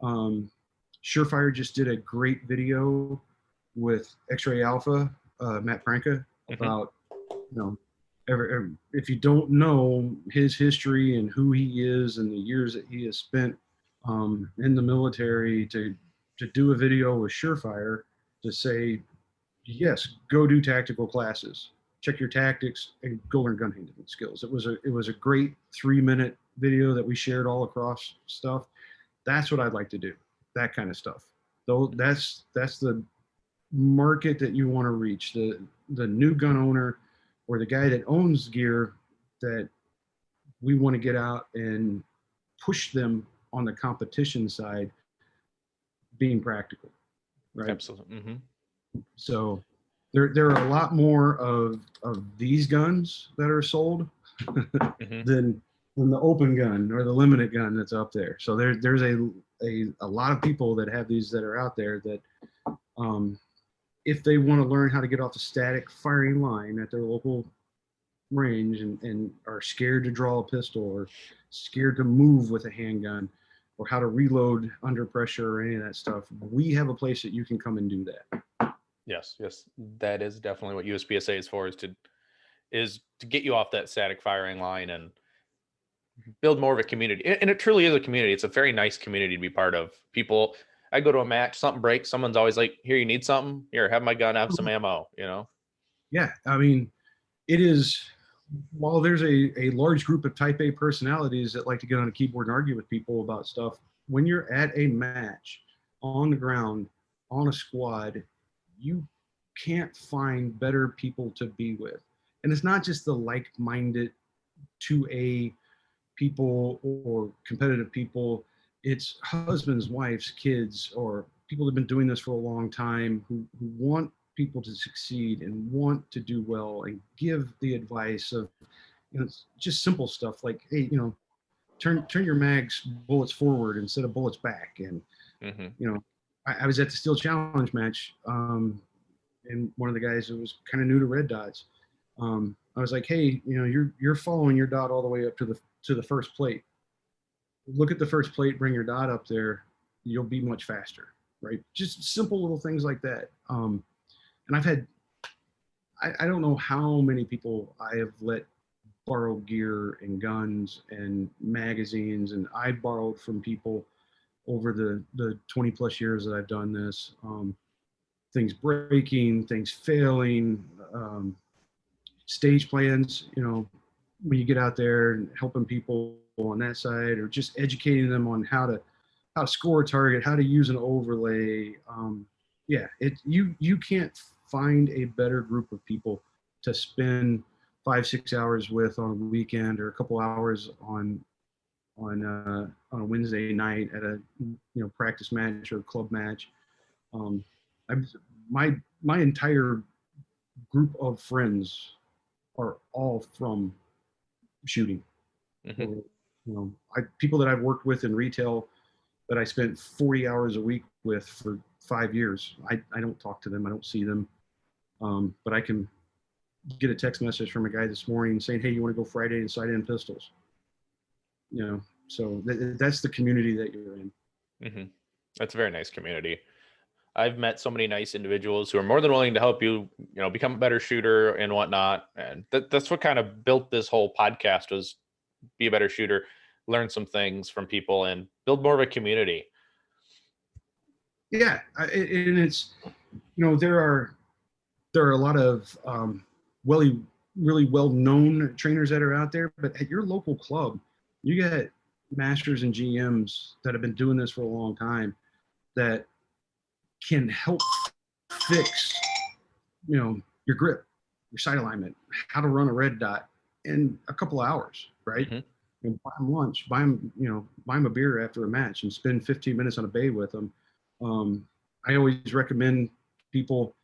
Speaker 2: Surefire just did a great video with X-Ray Alpha, Matt Pranka, about, if you don't know his history and who he is and the years that he has spent in the military, to do a video with Surefire to say, yes, go do tactical classes, check your tactics, and go learn gun handling skills. It was a great 3-minute video that we shared all across stuff. That's what I'd like to do, that kind of stuff. Though that's the market that you want to reach, the new gun owner or the guy that owns gear that we want to get out and push them on the competition side, being practical, right?
Speaker 1: Absolutely. Mm-hmm.
Speaker 2: So there are a lot more of these guns that are sold
Speaker 1: Mm-hmm.
Speaker 2: than the open gun or the limited gun that's up there. So there's a lot of people that have these that are out there that, if they want to learn how to get off the static firing line at their local range, and are scared to draw a pistol, or scared to move with a handgun, or how to reload under pressure or any of that stuff, we have a place that you can come and do that.
Speaker 1: Yes, yes, that is definitely what USPSA is for, is to get you off that static firing line and build more of a community. And it truly is a community. It's a very nice community to be part of. People, I go to a match, something breaks, someone's always like, "Here, you need something? Here, have my gun, have some ammo." You know.
Speaker 2: Yeah, I mean, it is, while there's a large group of type A personalities that like to get on a keyboard and argue with people about stuff, when you're at a match on the ground, on a squad, you can't find better people to be with. And it's not just the like-minded 2A people or competitive people. It's husbands, wives, kids, or people that have been doing this for a long time, who want people to succeed and want to do well, and give the advice of, just simple stuff like, hey, turn your mags bullets forward instead of bullets back. And
Speaker 1: Mm-hmm.
Speaker 2: I was at the Steel Challenge match, and one of the guys that was kind of new to red dots, I was like, hey, you're following your dot all the way up to the first plate. Look at the first plate, bring your dot up there, you'll be much faster, right? Just simple little things like that. And I've had, I don't know how many people I have let borrow gear and guns and magazines, and I borrowed from people over the 20 plus years that I've done this. Things breaking, things failing, stage plans, when you get out there and helping people on that side, or just educating them on how to score a target, how to use an overlay. Yeah, you can't find a better group of people to spend 5-6 hours with on a weekend, or a couple hours on a Wednesday night at a practice match or club match. Um, my entire group of friends are all from shooting.
Speaker 1: Mm-hmm.
Speaker 2: Or, people that I've worked with in retail that I spent 40 hours a week with for 5 years. I don't talk to them. I don't see them. But I can get a text message from a guy this morning saying, hey, you want to go Friday and sight in pistols? So that's the community that you're in.
Speaker 1: Mm-hmm. That's a very nice community. I've met so many nice individuals who are more than willing to help you, become a better shooter and whatnot. And that's what kind of built this whole podcast, was be a better shooter, learn some things from people, and build more of a community.
Speaker 2: Yeah, and it's, there are a lot of really well-known trainers that are out there, but at your local club, you get masters and GMs that have been doing this for a long time that can help fix, your grip, your sight alignment, how to run a red dot in a couple of hours, right?
Speaker 1: Mm-hmm.
Speaker 2: And buy them lunch, buy them a beer after a match, and spend 15 minutes on a bay with them. I always recommend people,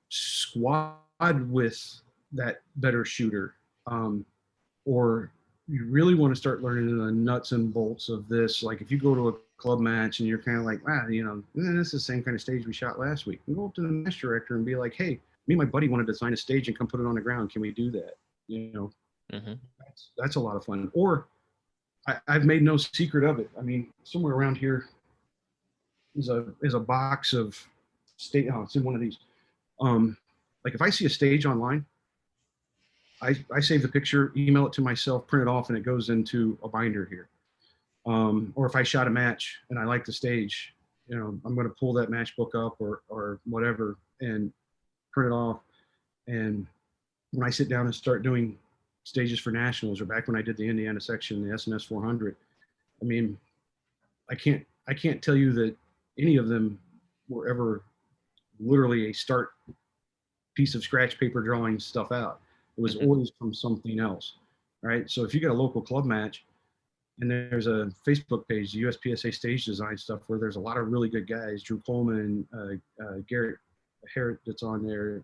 Speaker 2: squad with that better shooter, or you really want to start learning the nuts and bolts of this. Like if you go to a club match and you're kind of like, this is the same kind of stage we shot last week, and go up to the match director and be like, hey, me and my buddy want to design a stage and come put it on the ground. Can we do that?
Speaker 1: Mm-hmm.
Speaker 2: That's a lot of fun. Or I've made no secret of it. I mean, somewhere around here is a box of state. Oh, it's in one of these. Like if I see a stage online, I save the picture, email it to myself, print it off, and it goes into a binder here. Or if I shot a match and I like the stage, I'm going to pull that match book up or whatever and print it off. And when I sit down and start doing stages for nationals, or back when I did the Indiana section, the SNS 400, I mean, I can't tell you that any of them were ever literally a start piece of scratch paper drawing stuff out. It was
Speaker 1: Mm-hmm.
Speaker 2: always from something else, right? So if you got a local club match, and there's a Facebook page, the USPSA stage design stuff, where there's a lot of really good guys, Drew Coleman, Garrett Harrett that's on there,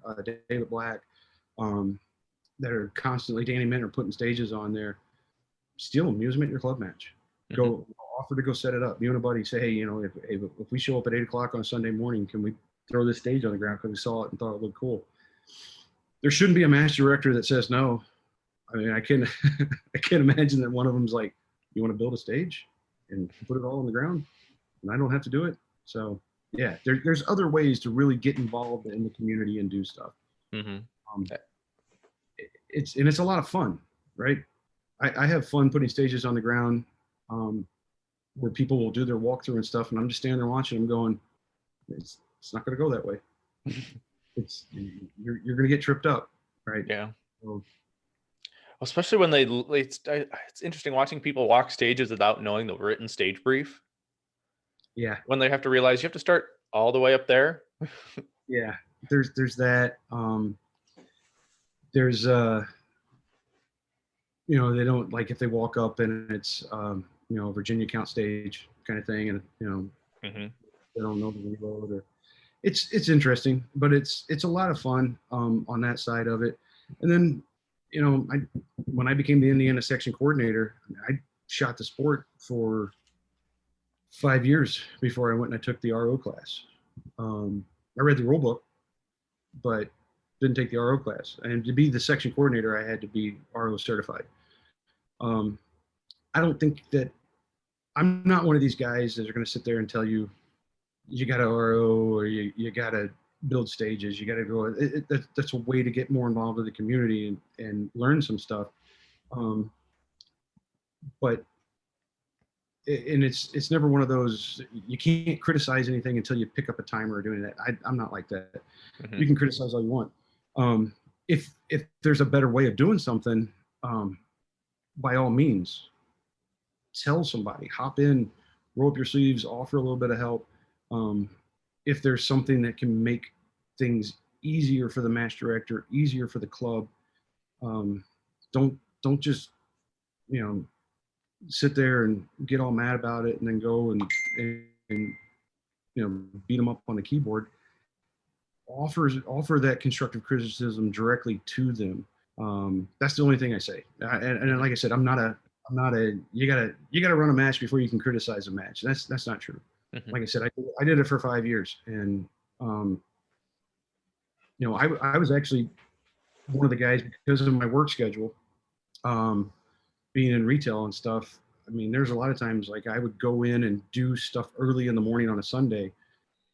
Speaker 2: David Black, that are constantly, Danny Mint are putting stages on there. Steal them, use them at your club match. Go offer to go set it up. You and a buddy say, hey, you know, if we show up at 8 o'clock on a Sunday morning, can we throw this stage on the ground because we saw it and thought it looked cool? There shouldn't be a match director that says no. I mean, I can't imagine that one of them's like, you want to build a stage and put it all on the ground and I don't have to do it. So yeah, there's other ways to really get involved in the community and do stuff. It's a lot of fun, right? I have fun putting stages on the ground where people will do their walkthrough and stuff, and I'm just standing there watching them going, it's not going to go that way. You're going to get tripped up, right?
Speaker 1: Yeah.
Speaker 2: So,
Speaker 1: especially when it's interesting watching people walk stages without knowing the written stage brief.
Speaker 2: Yeah.
Speaker 1: When they have to realize you have to start all the way up there.
Speaker 2: Yeah. There's that. There's you know, they don't like if they walk up and it's you know, Virginia count stage kind of thing, and you know, they don't know the reload, or it's interesting, but it's a lot of fun on that side of it. And then, you know, when I became the Indiana section coordinator, I shot the sport for 5 years before I went and I took the RO class. I read the rule book, but didn't take the RO class. And to be the section coordinator, I had to be RO certified. I don't think that I'm not one of these guys that are going to sit there and tell you, you got to RO or you got to build stages. You got to go. That's a way to get more involved with the community and learn some stuff. But it's never one of those, you can't criticize anything until you pick up a timer or doing that. I'm not like that. You can criticize all you want. If there's a better way of doing something, by all means, tell somebody, hop in, roll up your sleeves, offer a little bit of help. If there's something that can make things easier for the match director, easier for the club, don't just, you know, sit there and get all mad about it and then go and you know, beat them up on the keyboard. Offer that constructive criticism directly to them. That's the only thing I say. And like I said, I'm not a you gotta run a match before you can criticize a match. That's not true. Like I said, I did it for 5 years, and you know, I was actually one of the guys, because of my work schedule, being in retail and stuff. I mean, there's a lot of times like I would go in and do stuff early in the morning on a Sunday.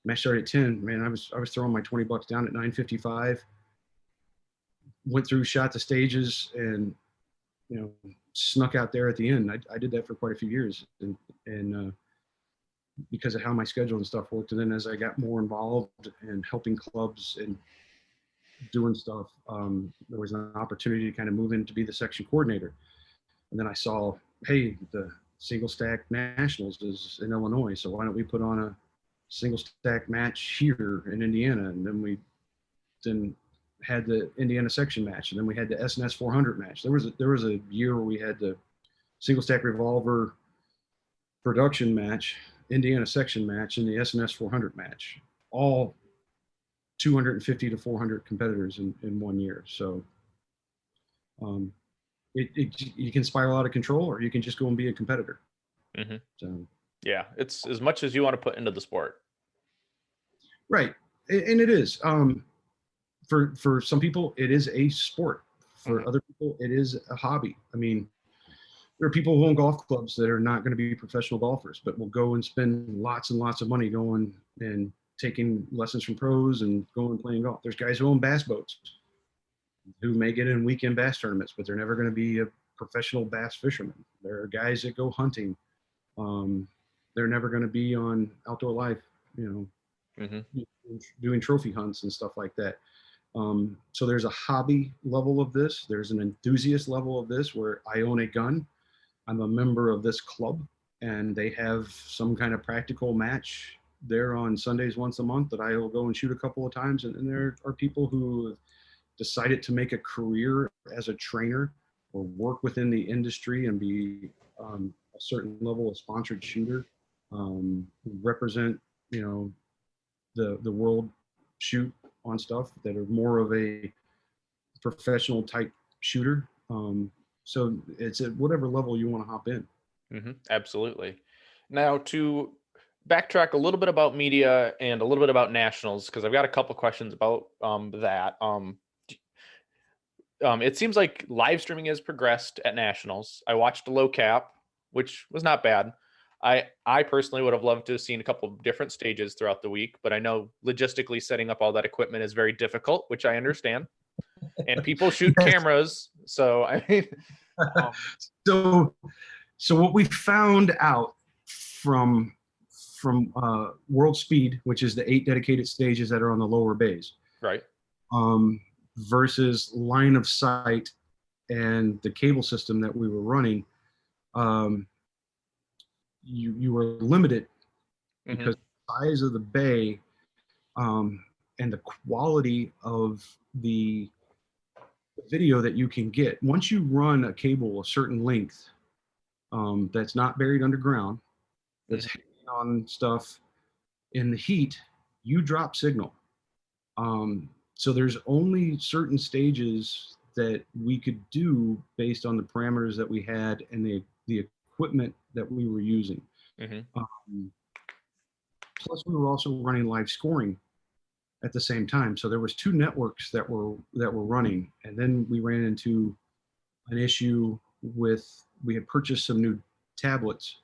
Speaker 2: Match started at 10. Man, I was throwing my $20 down at 9:55. Went through, shot the stages, and you know, snuck out there at the end. I did that for quite a few years, and because of how my schedule and stuff worked. And then as I got more involved in helping clubs and doing stuff, there was an opportunity to kind of move in to be the section coordinator. And then I saw, hey, the single stack nationals is in Illinois, so why don't we put on a single stack match here in Indiana? And then we had the Indiana section match, and then we had the SNS 400 match. There was a year where we had the single stack revolver production match, Indiana section match, and the SNS 400 match, all 250 to 400 competitors in 1 year. So you can spiral out of control, or you can just go and be a competitor. So
Speaker 1: yeah, it's as much as you want to put into the sport.
Speaker 2: Right. And it is. For some people, it is a sport. For other people, it is a hobby. I mean, there are people who own golf clubs that are not going to be professional golfers, but will go and spend lots and lots of money going and taking lessons from pros and going and playing golf. There's guys who own bass boats who may get in weekend bass tournaments, but they're never going to be a professional bass fisherman. There are guys that go hunting. They're never going to be on Outdoor Life, you know, doing trophy hunts and stuff like that. So there's a hobby level of this. There's an enthusiast level of this where I own a gun. I'm a member of this club, and they have some kind of practical match there on Sundays once a month that I will go and shoot a couple of times. And there are people who have decided to make a career as a trainer work within the industry and be a certain level of sponsored shooter, represent, you know, the world shoot on stuff that are more of a professional type shooter. So it's at whatever level you want to hop in.
Speaker 1: Absolutely. Now, to backtrack a little bit about media and a little bit about nationals, because I've got a couple questions about that. It seems like live streaming has progressed at nationals. I watched low cap, which was not bad. I personally would have loved to have seen a couple of different stages throughout the week, but I know logistically setting up all that equipment is very difficult, which I understand. And people shoot
Speaker 2: Yes.
Speaker 1: cameras, so I mean, um,
Speaker 2: So, so what we found out from World Speed, which is the 8 dedicated stages that are on the lower bays,
Speaker 1: right.
Speaker 2: versus line of sight and the cable system that we were running, you were limited because the size of the bay, and the quality of the video that you can get. Once you run a cable a certain length, that's not buried underground, that's hanging on stuff in the heat, you drop signal. So there's only certain stages that we could do based on the parameters that we had and the equipment that we were using. Plus, we were also running live scoring at the same time. So there was 2 networks that were running, and then we ran into an issue with, we had purchased some new tablets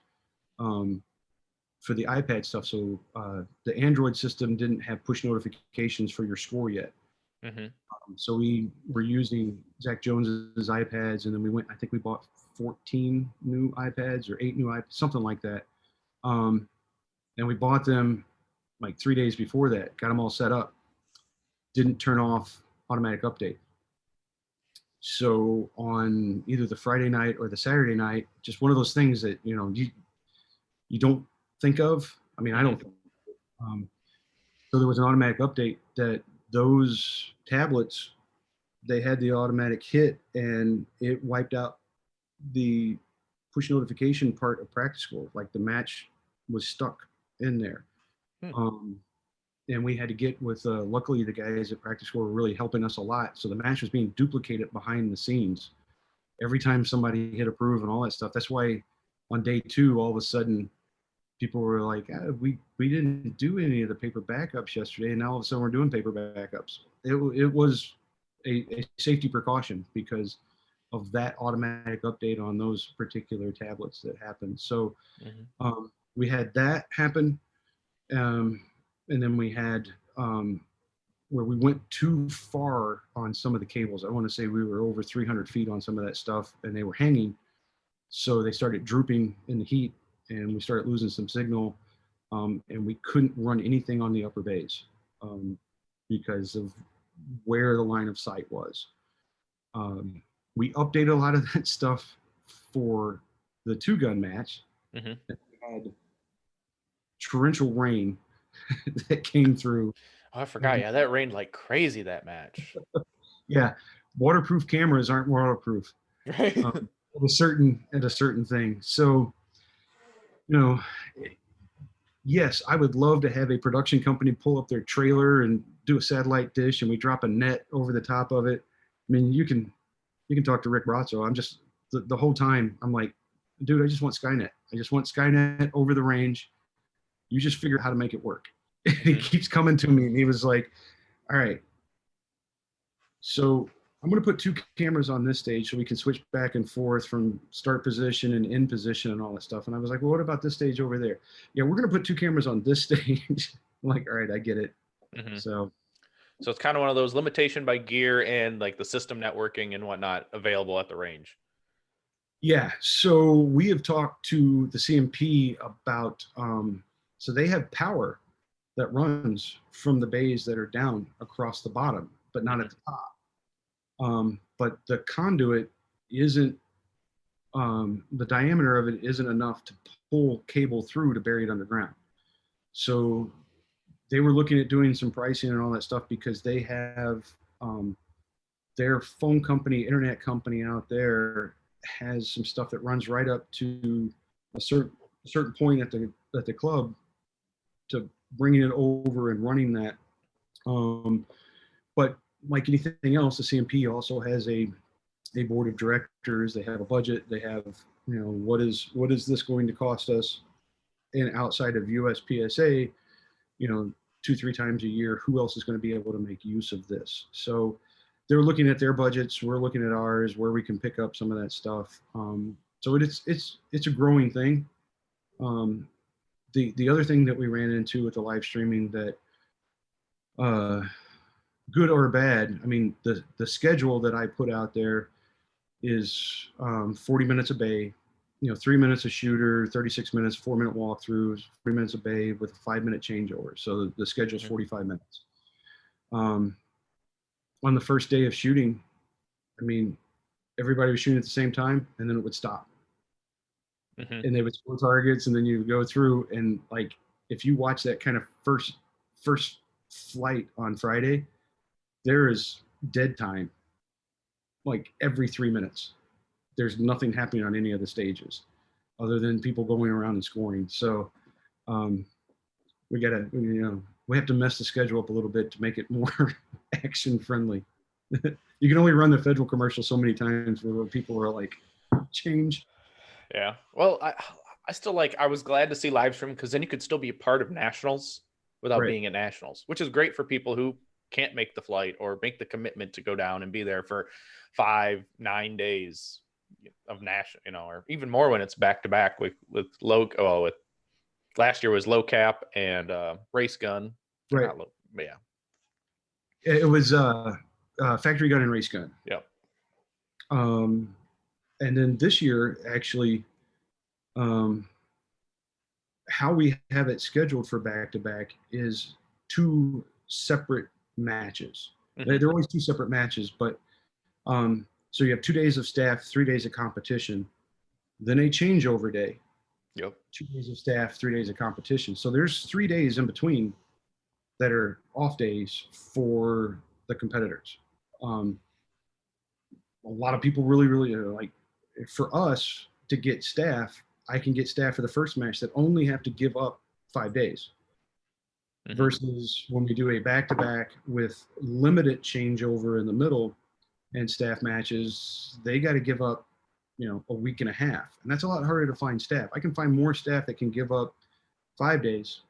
Speaker 2: for the iPad stuff. So the Android system didn't have push notifications for your score yet. So we were using Zach Jones's iPads, and then I think we bought 14 new iPads or 8 new iPads, something like that. And we bought them like 3 days before that, got them all set up, didn't turn off automatic update. So on either the Friday night or the Saturday night, just one of those things that, you know, you don't think of. I mean, I don't think. So there was an automatic update that those tablets, they had the automatic hit, and it wiped out the push notification part of practice score. Like the match was stuck in there. And we had to get with, luckily the guys at practice score were really helping us a lot. So the match was being duplicated behind the scenes every time somebody hit approve and all that stuff. That's why on day 2, all of a sudden people were like, we didn't do any of the paper backups yesterday, and now all of a sudden we're doing paper backups. It was a safety precaution because of that automatic update on those particular tablets that happened. So we had that happen. And then we had where we went too far on some of the cables. I want to say we were over 300 feet on some of that stuff, and they were hanging. So they started drooping in the heat, and we started losing some signal. And we couldn't run anything on the upper bays because of where the line of sight was. We updated a lot of that stuff for the 2-gun match. And we had torrential rain that came through.
Speaker 1: Oh, I forgot. Yeah, that rained like crazy that match.
Speaker 2: Yeah, waterproof cameras aren't waterproof.
Speaker 1: Right.
Speaker 2: At a certain thing. So, you know, yes, I would love to have a production company pull up their trailer and do a satellite dish, and we drop a net over the top of it. I mean, you can talk to Rick Brazzo. I'm just the whole time I'm like, dude, I just want Skynet. I just want Skynet over the range. You just figure out how to make it work. He keeps coming to me, and he was like, all right, so I'm going to put 2 cameras on this stage so we can switch back and forth from start position and end position and all that stuff. And I was like, well, what about this stage over there? Yeah, we're going to put 2 cameras on this stage. I'm like, all right, I get it. So
Speaker 1: it's kind of one of those limitation by gear and like the system networking and whatnot available at the range.
Speaker 2: Yeah, so we have talked to the CMP about, so they have power that runs from the bays that are down across the bottom, but not at the top. But the conduit isn't, the diameter of it isn't enough to pull cable through to bury it underground. So they were looking at doing some pricing and all that stuff because they have their phone company, internet company out there has some stuff that runs right up to a certain point at the club to bringing it over and running that. But like anything else, the CMP also has a board of directors. They have a budget. They have, what is this going to cost us? And outside of USPSA, 2-3 times a year, who else is going to be able to make use of this? So they're looking at their budgets. We're looking at ours, where we can pick up some of that stuff. So it's a growing thing. The other thing that we ran into with the live streaming that, good or bad, I mean, the schedule that I put out there is 40 minutes a bay, 3 minutes a shooter, 36 minutes, 4-minute walkthroughs, 3 minutes a bay with a 5-minute changeover. So the schedule is 45 minutes. On the first day of shooting, I mean, everybody was shooting at the same time, and then it would stop. And they would score targets, and then you would go through, and like, if you watch that kind of first flight on Friday, there is dead time like every 3 minutes. There's nothing happening on any of the stages other than people going around and scoring. So we gotta, we have to mess the schedule up a little bit to make it more action friendly. You can only run the federal commercial so many times where people are like, change.
Speaker 1: Yeah. Well, I still I was glad to see live stream, because then you could still be a part of nationals without being at nationals, which is great for people who can't make the flight or make the commitment to go down and be there for 5-9 days of national, or even more when it's back to back with with last year was low cap and race gun.
Speaker 2: Right.
Speaker 1: Yeah.
Speaker 2: It was factory gun and race gun.
Speaker 1: Yep.
Speaker 2: And then this year, actually, how we have it scheduled for back-to-back is 2 separate matches. They're always 2 separate matches, but so you have 2 days of staff, 3 days of competition, then a changeover day.
Speaker 1: Yep.
Speaker 2: 2 days of staff, 3 days of competition. So there's 3 days in between that are off days for the competitors. A lot of people really like, for us to get staff, I can get staff for the first match that only have to give up 5 days. Versus when we do a back-to-back with limited changeover in the middle and staff matches, they got to give up, a week and a half. And that's a lot harder to find staff. I can find more staff that can give up 5 days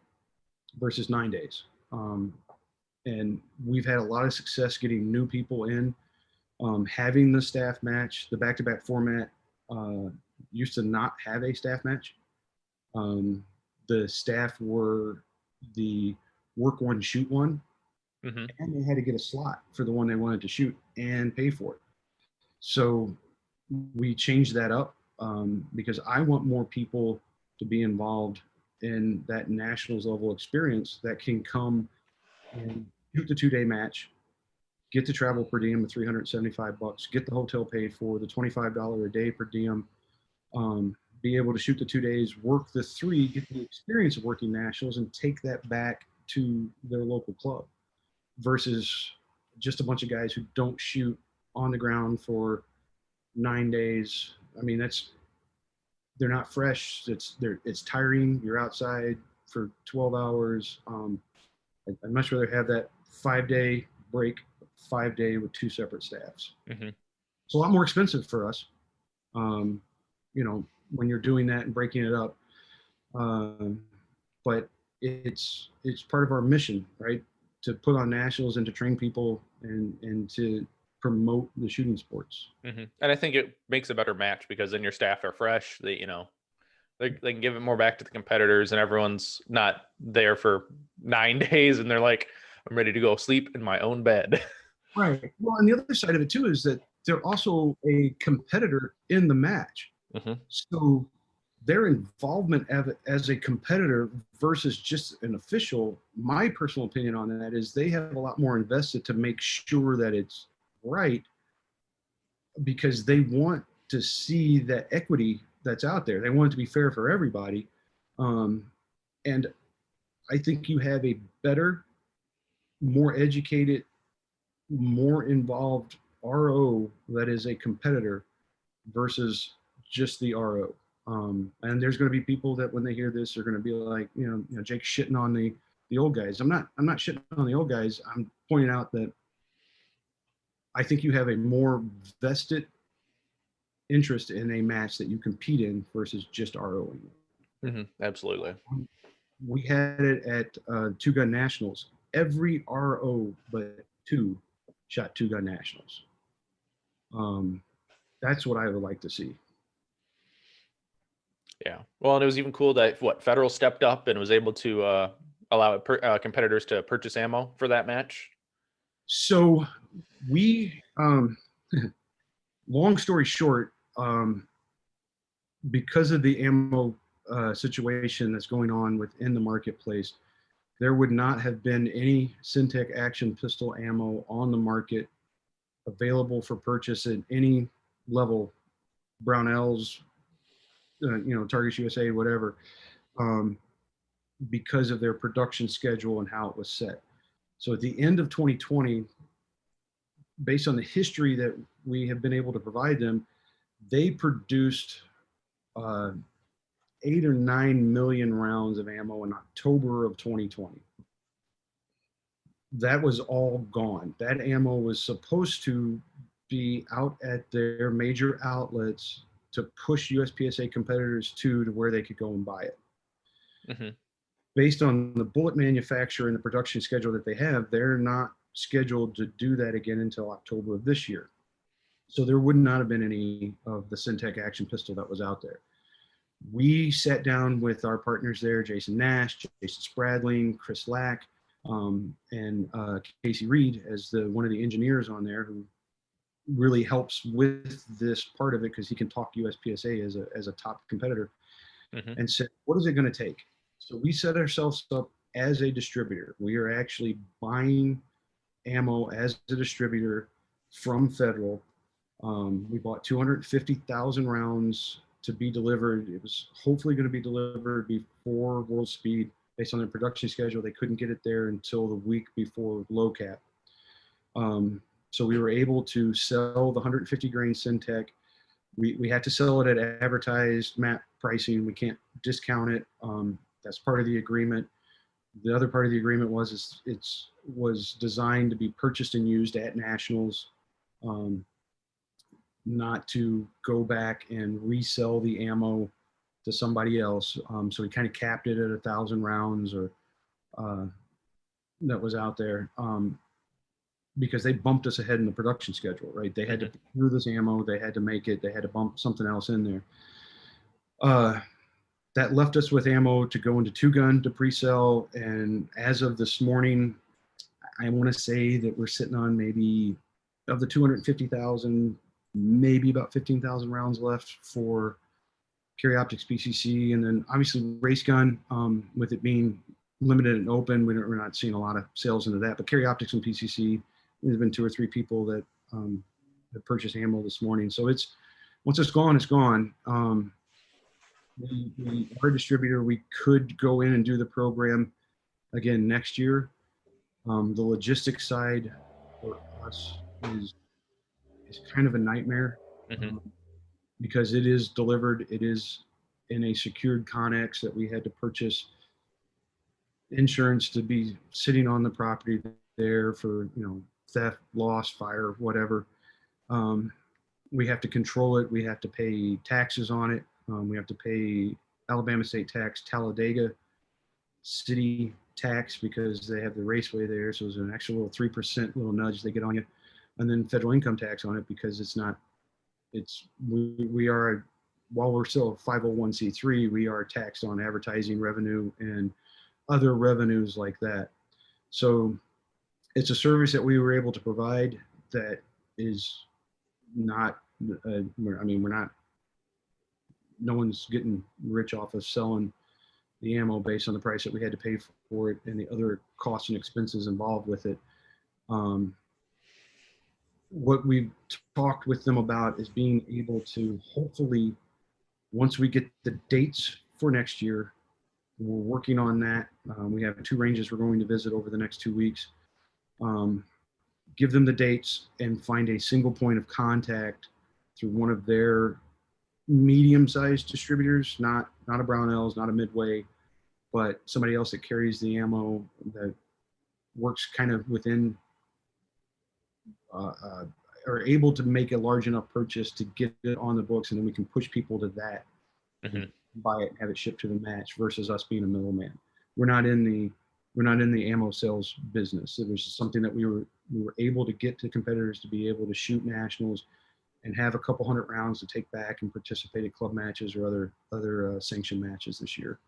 Speaker 2: versus 9 days. And we've had a lot of success getting new people in. Having the staff match, the back-to-back format used to not have a staff match. The staff were the work one, shoot one, and they had to get a slot for the one they wanted to shoot and pay for it. So we changed that up because I want more people to be involved in that nationals level experience that can come and shoot the 2-day match, get the travel per diem of $375, get the hotel paid for, the $25 a day per diem, be able to shoot the 2 days, work the 3, get the experience of working nationals, and take that back to their local club, versus just a bunch of guys who don't shoot on the ground for 9 days. I mean, they're not fresh. It's tiring. You're outside for 12 hours. I'd much rather have that 5-day break, 5-day with 2 separate staffs. It's a lot more expensive for us, when you're doing that and breaking it up. But it's part of our mission, right? To put on nationals and to train people and to promote the shooting sports.
Speaker 1: And I think it makes a better match, because then your staff are fresh. They can give it more back to the competitors, and everyone's not there for 9 days and they're like, I'm ready to go sleep in my own bed.
Speaker 2: Right. Well, and the other side of it too is that they're also a competitor in the match. So their involvement as a competitor versus just an official, my personal opinion on that is they have a lot more invested to make sure that it's right, because they want to see that equity that's out there. They want it to be fair for everybody. And I think you have a better, more educated, more involved RO that is a competitor versus just the RO. And there's going to be people that when they hear this are going to be like, Jake's shitting on the old guys. I'm not shitting on the old guys. I'm pointing out that I think you have a more vested interest in a match that you compete in versus just ROing.
Speaker 1: Absolutely.
Speaker 2: We had it at Two Gun Nationals. Every RO but two shot Two Gun Nationals. That's what I would like to see.
Speaker 1: Yeah. Well, and it was even cool that Federal stepped up and was able to allow competitors to purchase ammo for that match.
Speaker 2: So we, long story short, because of the ammo situation that's going on within the marketplace, there would not have been any Syntec action pistol ammo on the market available for purchase at any level, Brownells, Targets USA, whatever, because of their production schedule and how it was set. So at the end of 2020, based on the history that we have been able to provide them, they produced 8 or 9 million rounds of ammo in October of 2020. That was all gone. That ammo was supposed to be out at their major outlets to push USPSA competitors to where they could go and buy it.
Speaker 1: Mm-hmm.
Speaker 2: Based on the bullet manufacturer and the production schedule that they have, they're not scheduled to do that again until October of this year. So there would not have been any of the Syntec action pistol that was out there. We sat down with our partners there, Jason Nash, Jason Spradling, Chris Lack, and Casey Reed as one of the engineers on there who really helps with this part of it because he can talk USPSA as a top competitor, and said, what is it going to take? So we set ourselves up as a distributor. We are actually buying ammo as a distributor from Federal. We bought 250,000 rounds to be delivered. It was hopefully going to be delivered before World Speed. Based on their production schedule, they couldn't get it there until the week before low cap. So we were able to sell the 150 grain Syntec. We had to sell it at advertised MAP pricing. We can't discount it. That's part of the agreement. The other part of the agreement was it was designed to be purchased and used at nationals, not to go back and resell the ammo to somebody else. So we kind of capped it at 1,000 rounds or that was out there because they bumped us ahead in the production schedule, right? They had to do this ammo, they had to make it, they had to bump something else in there. That left us with ammo to go into Two Gun to pre-sell. And as of this morning, I want to say that we're sitting on maybe of the 250,000, maybe about 15,000 rounds left for Carry Optics PCC. And then obviously race gun, with it being limited and open, we're not seeing a lot of sales into that. But Carry Optics and PCC, there's been 2 or 3 people that have purchased ammo this morning. So once it's gone, it's gone. We are a distributor. We could go in and do the program again next year. The logistics side for us is kind of a nightmare because it is delivered. It is in a secured Connex that we had to purchase insurance to be sitting on the property there for theft, loss, fire, whatever. We have to control it. We have to pay taxes on it. We have to pay Alabama state tax, Talladega city tax because they have the raceway there. So there's an extra little 3% little nudge they get on you. And then federal income tax on it because we are, while we're still a 501c3, we are taxed on advertising revenue and other revenues like that. So it's a service that we were able to provide that is not, we're not, no one's getting rich off of selling the ammo based on the price that we had to pay for it and the other costs and expenses involved with it. What we've talked with them about is being able to hopefully, once we get the dates for next year, we're working on that. We have 2 ranges we're going to visit over the next 2 weeks. give them the dates, and find a single point of contact through one of their medium-sized distributors, not a Brownells, not a Midway, but somebody else that carries the ammo that works kind of within uh, uh, are able to make a large enough purchase to get it on the books, and then we can push people to that and buy it and have it shipped to the match versus us being a middleman. We're not in the ammo sales business. It was just something that we were able to get to competitors to be able to shoot nationals and have a couple hundred rounds to take back and participate in club matches or other sanctioned matches this year.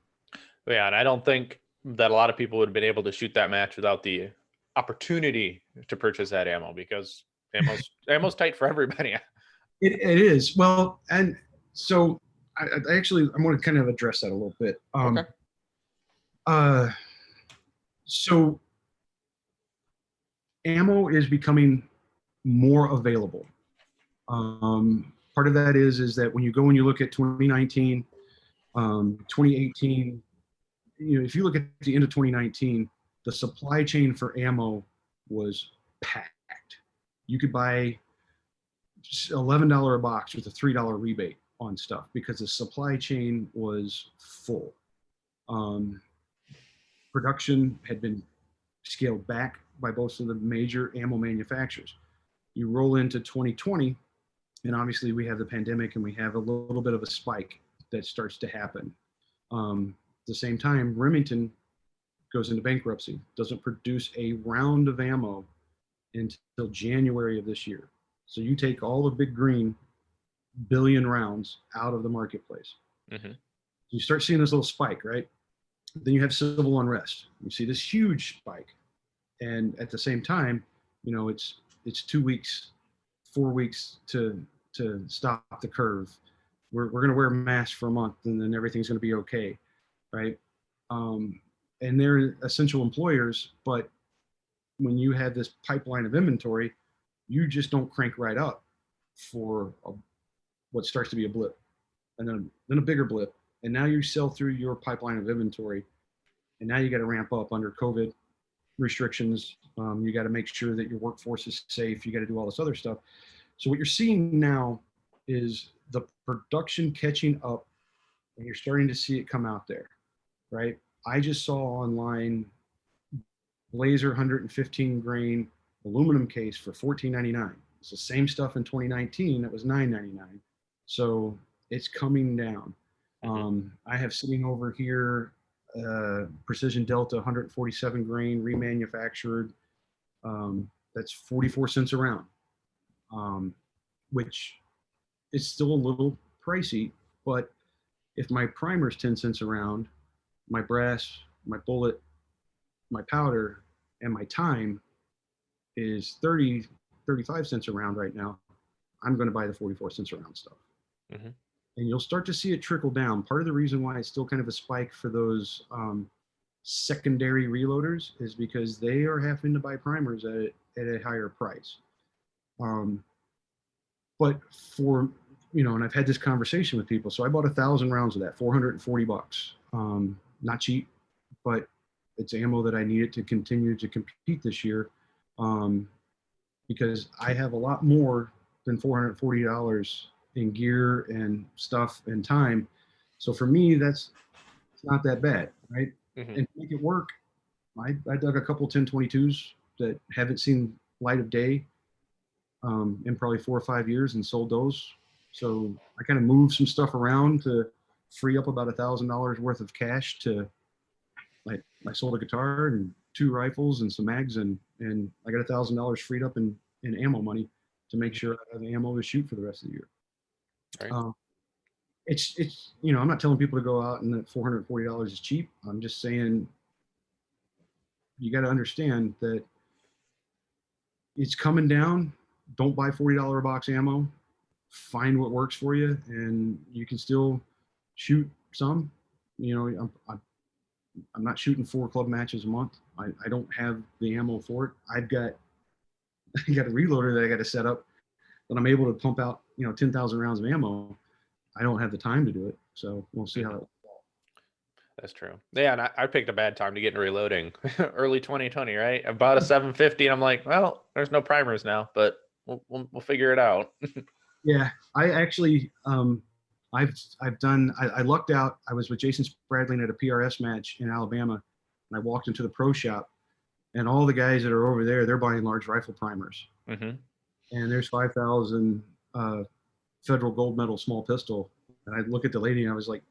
Speaker 1: Yeah, and I don't think that a lot of people would have been able to shoot that match without the opportunity to purchase that ammo, because ammo's tight for everybody.
Speaker 2: It is. Well, and so I want to kind of address that a little bit.
Speaker 1: Okay.
Speaker 2: So ammo is becoming more available. Part of that is that when you go and you look at 2019, 2018, if you look at the end of 2019, the supply chain for ammo was packed. You could buy $11 a box with a $3 rebate on stuff because the supply chain was full. Production had been scaled back by both of the major ammo manufacturers. You roll into 2020, and obviously we have the pandemic and we have a little bit of a spike that starts to happen. At the same time, Remington goes into bankruptcy, doesn't produce a round of ammo until January of this year. So you take all the big green billion rounds out of the marketplace. You start seeing this little spike, right? Then you have civil unrest. You see this huge spike. And at the same time, it's 2 weeks, 4 weeks to stop the curve. We're going to wear masks for a month and then everything's going to be okay, right? And they're essential employers, but when you have this pipeline of inventory, you just don't crank right up for what starts to be a blip, and then a bigger blip, and now you sell through your pipeline of inventory, and now you got to ramp up under COVID restrictions. You got to make sure that your workforce is safe. You got to do all this other stuff. So what you're seeing now is the production catching up, and you're starting to see it come out there, right? I just saw online Blazer 115 grain aluminum case for $14.99. It's the same stuff in 2019 that was $9.99. So it's coming down. I have sitting over here Precision Delta 147 grain remanufactured. That's 44 cents a round, which is still a little pricey. But if my primer's 10 cents a round, my brass, my bullet, my powder, and my time is 35 cents a round right now, I'm going to buy the 44 cents a round stuff. And you'll start to see it trickle down. Part of the reason why it's still kind of a spike for those secondary reloaders is because they are having to buy primers at a higher price. But for, and I've had this conversation with people. So I bought 1,000 rounds of that, $440. Not cheap, but it's ammo that I needed to continue to compete this year, because I have a lot more than $440 in gear and stuff and time. So for me, it's not that bad, right? And to make it work, I dug a couple 1022s that haven't seen light of day in probably 4 or 5 years and sold those. So I kind of moved some stuff around to free up about $1,000 worth of cash to, like, I sold a guitar and 2 rifles and some mags, and I got $1,000 freed up in ammo money to make sure I have ammo to shoot for the rest of the year. Right. It's I'm not telling people to go out and that $440 is cheap. I'm just saying you got to understand that it's coming down. Don't buy $40 a box ammo. Find what works for you, and you can still shoot some. I'm not shooting 4 club matches a month. I don't have the ammo for it. I've got a reloader that I got to set up that I'm able to pump out 10,000 rounds of ammo. I don't have the time to do it, so we'll see how it works out.
Speaker 1: That's true. Yeah, and I picked a bad time to get into reloading. Early 2020, right? I bought a 750 and I'm like, well, there's no primers now, but we'll figure it out.
Speaker 2: Yeah, I actually, I've done. I lucked out. I was with Jason Spradling at a PRS match in Alabama, and I walked into the pro shop, and all the guys that are over there, they're buying large rifle primers,
Speaker 1: Hmm.
Speaker 2: and there's 5,000 federal gold medal small pistol, and I look at the lady and I was like,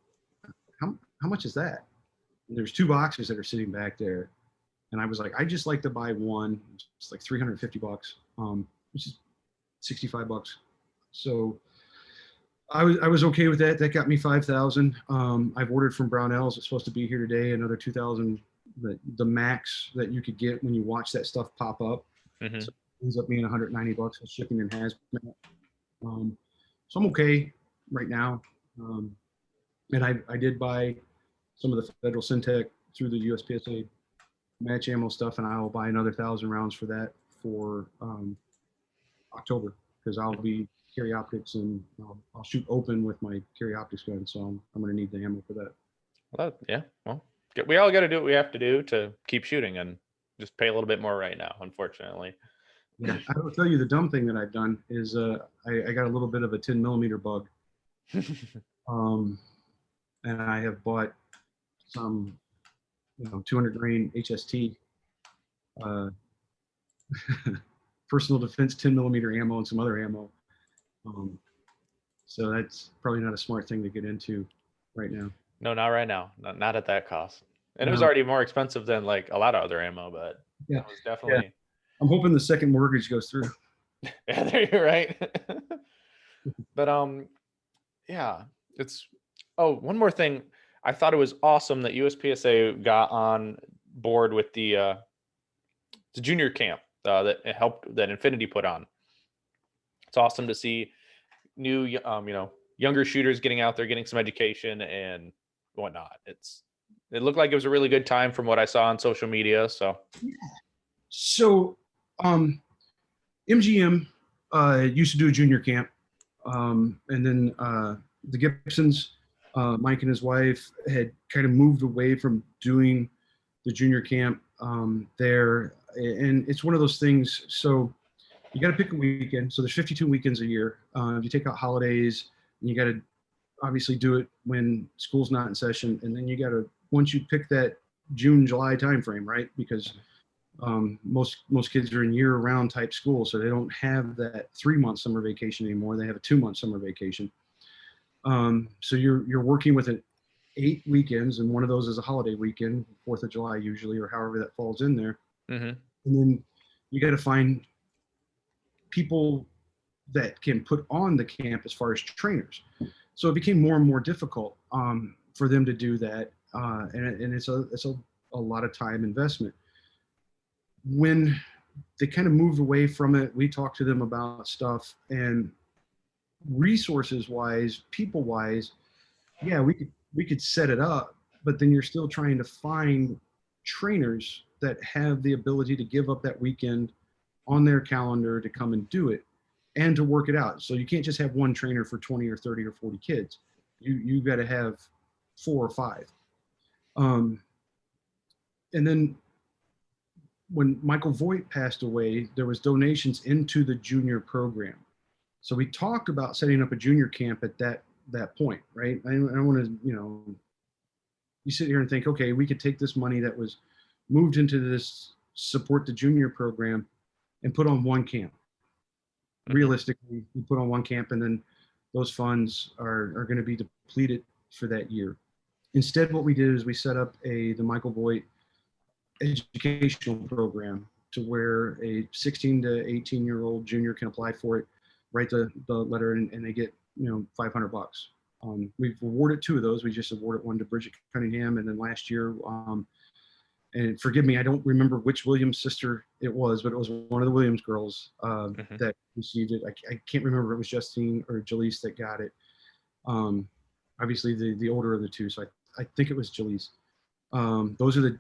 Speaker 2: how much is that? And there's two boxes that are sitting back there, and I was like, I just like to buy one. It's like $350, which is $65. So I was okay with that. That got me 5,000. I've ordered from Brownells. It's supposed to be here today. Another 2,000. The max that you could get when you watch that stuff pop up.
Speaker 1: Hmm.
Speaker 2: So it ends up being $190 with shipping and hazmat. So I'm okay right now. And I did buy some of the federal Syntec through the USPSA match ammo stuff, and I will buy another 1,000 rounds for that for October, because I'll be carry optics, and I'll shoot open with my carry optics gun, so I'm going to need the ammo for that.
Speaker 1: Well, yeah. Well, we all got to do what we have to do to keep shooting, and just pay a little bit more right now, unfortunately.
Speaker 2: Yeah, I will tell you the dumb thing that I've done is I got a little bit of a 10 millimeter bug, um, and I have bought some 200 grain HST, uh, personal defense 10 millimeter ammo, and some other ammo. So that's probably not a smart thing to get into right now.
Speaker 1: No, not right now. Not at that cost. And it was
Speaker 2: No.
Speaker 1: already more expensive than like a lot of other ammo, but
Speaker 2: Yeah,
Speaker 1: it was
Speaker 2: yeah.
Speaker 1: definitely.
Speaker 2: I'm hoping the second mortgage goes through.
Speaker 1: Yeah, there you're right. But yeah, it's. Oh, one more thing. I thought it was awesome that USPSA got on board with the junior camp that it helped that Infinity put on. It's awesome to see new, younger shooters getting out there, getting some education and whatnot. It looked like it was a really good time from what I saw on social media. So,
Speaker 2: So, MGM used to do a junior camp, and then the Gibsons, Mike and his wife, had kind of moved away from doing the junior camp there, and it's one of those things. So, you got to pick a weekend. So there's 52 weekends a year. You take out holidays, and you got to obviously do it when school's not in session, and then you got to, once you pick that June, July timeframe, right? Because most kids are in year-round type school, so they don't have that 3-month summer vacation anymore. They have a 2-month summer vacation. So you're working with 8 weekends, and one of those is a holiday weekend, 4th of July usually, or however that falls in there.
Speaker 1: mm-hmm.
Speaker 2: And then you got to find people that can put on the camp as far as trainers. So it became more and more difficult for them to do that, and it's a lot of time investment. When they kind of moved away from it, we talked to them about stuff, and resources wise, people wise, yeah, we could set it up, but then you're still trying to find trainers that have the ability to give up that weekend on their calendar to come and do it and to work it out. So you can't just have one trainer for 20 or 30 or 40 kids. You got to have 4 or 5. And then when Michael Voigt passed away, there was donations into the junior program. So we talked about setting up a junior camp at that point, right? I don't want to, you sit here and think, okay, we could take this money that was moved into this support the junior program and put on one camp. Mm-hmm. Realistically, we put on one camp, and then those funds are going to be depleted for that year. Instead, what we did is we set up the Michael Voigt educational program to where a 16 to 18-year-old junior can apply for it, write the letter, and they get $500. We've awarded 2 of those. We just awarded one to Bridget Cunningham, and then last year, and forgive me, I don't remember which Williams sister it was, but it was one of the Williams girls mm-hmm. that received it. I can't remember if it was Justine or Jaleese that got it. Obviously, the older of the 2, so I think it was Jaleese. Those are the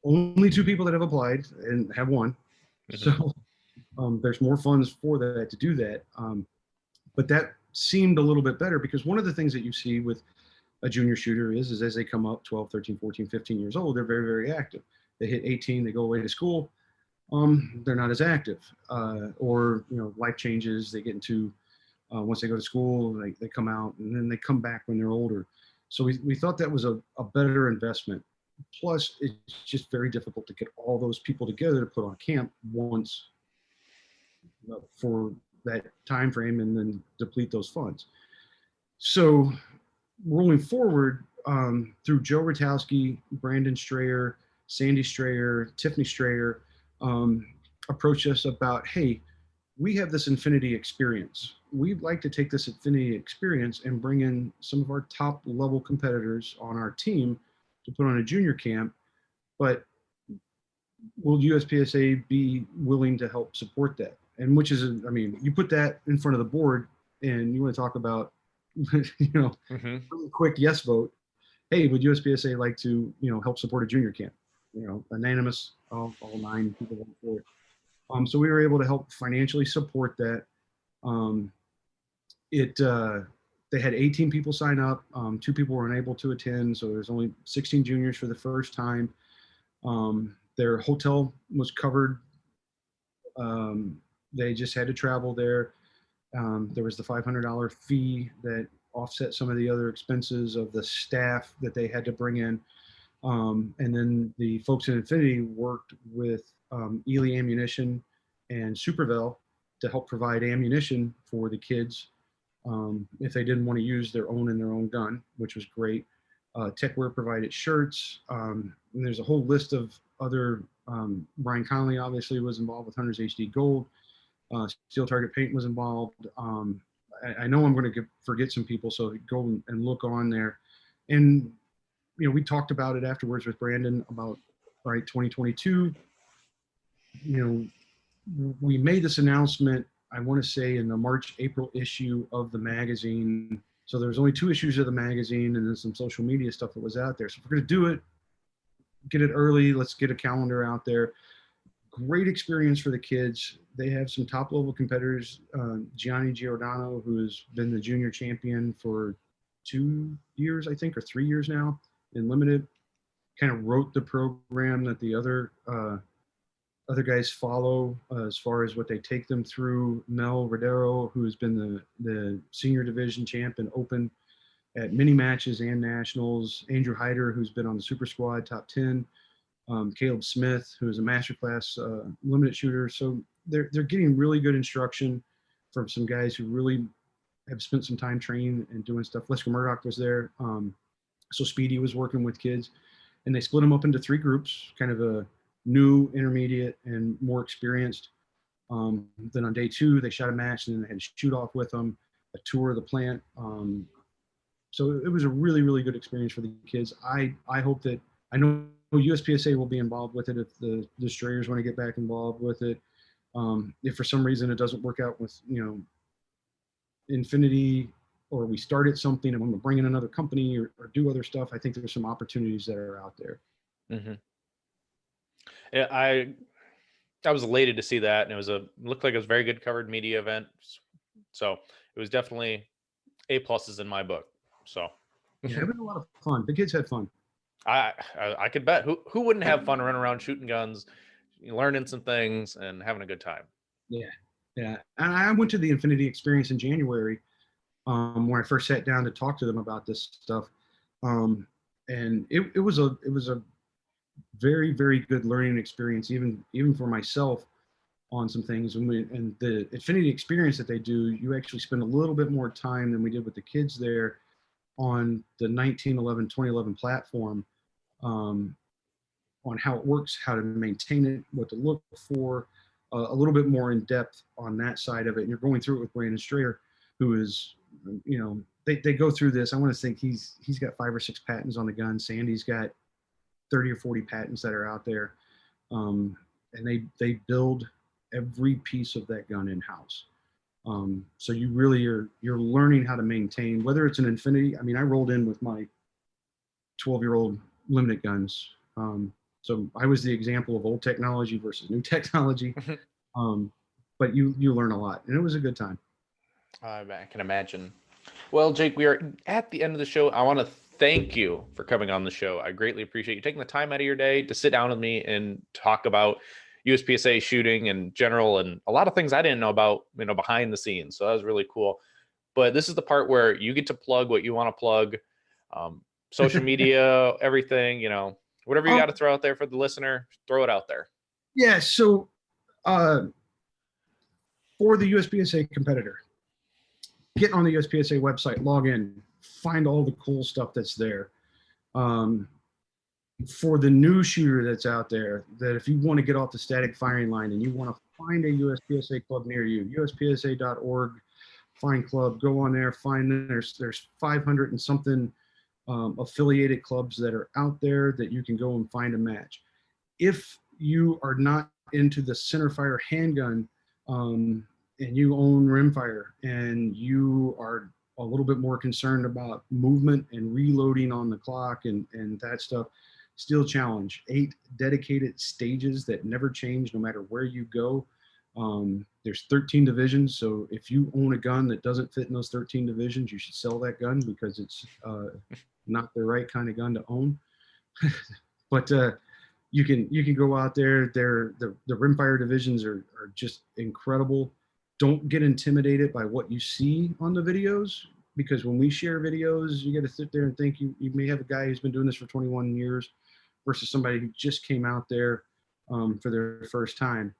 Speaker 2: only 2 people that have applied and have won. Mm-hmm. So there's more funds for that to do that. But that seemed a little bit better, because one of the things that you see with a junior shooter is as they come up 12, 13, 14, 15 years old, they're very, very active. They hit 18, they go away to school. They're not as active, or life changes. They get into once they go to school, they come out and then they come back when they're older. So we thought that was a better investment. Plus, it's just very difficult to get all those people together to put on camp once for that time frame and then deplete those funds. So rolling forward, through Joe Rotowski, Brandon Strayer, Sandy Strayer, Tiffany Strayer, approached us about, hey, we have this Infinity experience. We'd like to take this Infinity experience and bring in some of our top level competitors on our team to put on a junior camp, but will USPSA be willing to help support that? And which is, you put that in front of the board and you want to talk about,
Speaker 1: Mm-hmm.
Speaker 2: really quick yes vote. Hey, would USPSA like to, help support a junior camp? Unanimous, all 9 people went for it. So we were able to help financially support that. They had 18 people sign up. 2 people were unable to attend, so there's only 16 juniors for the first time. Their hotel was covered. They just had to travel there. There was the $500 fee that offset some of the other expenses of the staff that they had to bring in. And then the folks at Infinity worked with Ely Ammunition and Supervel to help provide ammunition for the kids if they didn't want to use their own gun, which was great. Techwear provided shirts. And there's a whole list of other, Brian Conley obviously was involved with Hunters HD Gold. Steel Target Paint was involved. I know I'm going to forget some people, so go and look on there. And, we talked about it afterwards with Brandon about, 2022, we made this announcement, I want to say in the March, April issue of the magazine. So there's only 2 issues of the magazine and then some social media stuff that was out there. So if we're going to do it, get it early, let's get a calendar out there. Great experience for the kids. They have some top level competitors. Gianni Giordano, who has been the junior champion for 2 years, I think, or 3 years now in limited, kind of wrote the program that the other guys follow as far as what they take them through. Mel Rodero, who has been the senior division champ and open at mini matches and nationals. Andrew Hyder, who's been on the super squad top 10. Caleb Smith, who is a masterclass limited shooter. So they're getting really good instruction from some guys who really have spent some time training and doing stuff. Lesker Murdoch was there. So Speedy was working with kids, and they split them up into 3 groups, kind of a new, intermediate, and more experienced. Then on day 2, they shot a match, and then they had a shoot off with them, a tour of the plant. So it was a really, really good experience for the kids. I hope that, I know USPSA will be involved with it if the Strayers want to get back involved with it. If for some reason it doesn't work out with, Infinity, or we started something and want to bring in another company or do other stuff, I think there's some opportunities that are out there.
Speaker 1: Mm-hmm. Yeah, I was elated to see that, and it looked like it was a very good covered media event. So it was definitely A pluses in my book. So
Speaker 2: yeah, it was a lot of fun. The kids had fun.
Speaker 1: I could bet who wouldn't have fun running around shooting guns, learning some things, and having a good time.
Speaker 2: Yeah, yeah. And I went to the Infinity Experience in January, when I first sat down to talk to them about this stuff, and it was a very, very good learning experience, even for myself on some things. And the Infinity Experience that they do, you actually spend a little bit more time than we did with the kids there on the 2011 platform, on how it works, how to maintain it, what to look for, a little bit more in depth on that side of it. And you're going through it with Brandon Strayer, who is, they go through this. I want to think he's got 5 or 6 patents on the gun. Sandy's got 30 or 40 patents that are out there. And they build every piece of that gun in-house. So you really you're learning how to maintain, whether it's an Infinity. I mean, I rolled in with my 12-year-old limited guns. So I was the example of old technology versus new technology. But you learn a lot, and it was a good time.
Speaker 1: I can imagine. Well, Jake, we are at the end of the show. I want to thank you for coming on the show. I greatly appreciate you taking the time out of your day to sit down with me and talk about USPSA shooting in general and a lot of things I didn't know about, behind the scenes. So that was really cool. But this is the part where you get to plug what you want to plug, social media, everything, whatever you got to throw out there for the listener, throw it out there.
Speaker 2: Yeah. So uh, for the USPSA competitor, get on the USPSA website, log in, find all the cool stuff that's there. For the new shooter that's out there, that if you want to get off the static firing line and you want to find a USPSA club near you, USPSA.org, find club, go on there, find them. There's 500 and something affiliated clubs that are out there that you can go and find a match. If you are not into the centerfire handgun, and you own rimfire and you are a little bit more concerned about movement and reloading on the clock and that stuff, Steel Challenge, 8 dedicated stages that never change no matter where you go. There's 13 divisions, so if you own a gun that doesn't fit in those 13 divisions, you should sell that gun because it's not the right kind of gun to own. But you can go out there. The rimfire divisions are just incredible. Don't get intimidated by what you see on the videos, because when we share videos, you got to sit there and think you may have a guy who's been doing this for 21 years versus somebody who just came out there for their first time.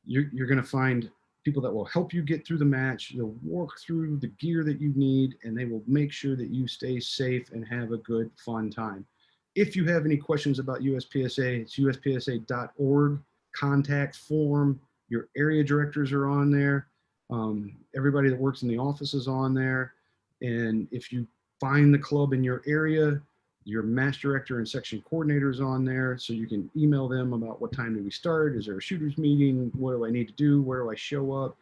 Speaker 2: You're going to find people that will help you get through the match. They'll walk through the gear that you need, and they will make sure that you stay safe and have a good, fun time. If you have any questions about USPSA, it's uspsa.org, contact form. Your area directors are on there. Everybody that works in the office is on there. And if you find the club in your area, your match director and section coordinator is on there, so you can email them about what time do we start, is there a shooters meeting, what do I need to do, where do I show up.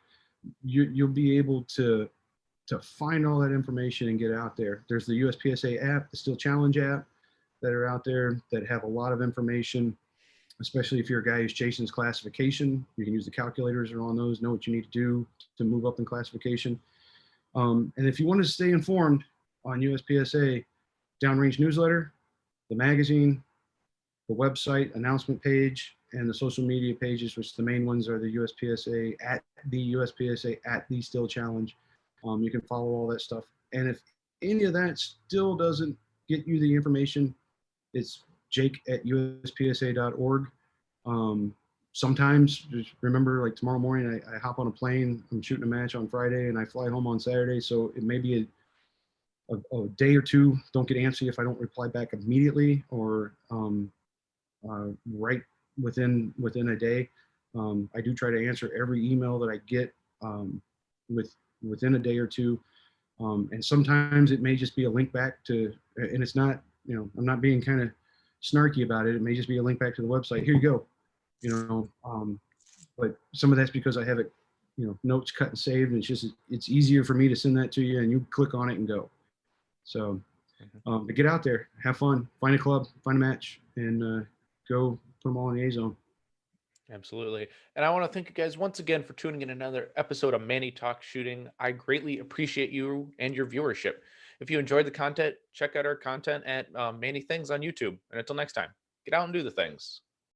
Speaker 2: You'll be able to find all that information and get out there. There's the USPSA app, the Steel Challenge app, that are out there that have a lot of information, especially if you're a guy who's chasing his classification. You can use the calculators that are on those, know what you need to do to move up in classification. And if you want to stay informed on USPSA, downrange newsletter, the magazine, the website announcement page, and the social media pages, which the main ones are the USPSA, at the Steel Challenge. You can follow all that stuff. And if any of that still doesn't get you the information, it's jake@uspsa.org. Sometimes, just remember, like tomorrow morning, I hop on a plane, I'm shooting a match on Friday, and I fly home on Saturday. So it may be a day or two, don't get antsy if I don't reply back immediately or right within a day. I do try to answer every email that I get within a day or two. And sometimes it may just be a link back to, and it's not, I'm not being kind of snarky about it. It may just be a link back to the website. Here you go. But some of that's because I have it, notes cut and saved, and it's easier for me to send that to you, and you click on it and go. So, but get out there, have fun, find a club, find a match, and go put them all in the A zone.
Speaker 1: Absolutely. And I want to thank you guys once again for tuning in another episode of Manny Talks Shooting. I greatly appreciate you and your viewership. If you enjoyed the content, check out our content at Manny Things on YouTube. And until next time, get out and do the things.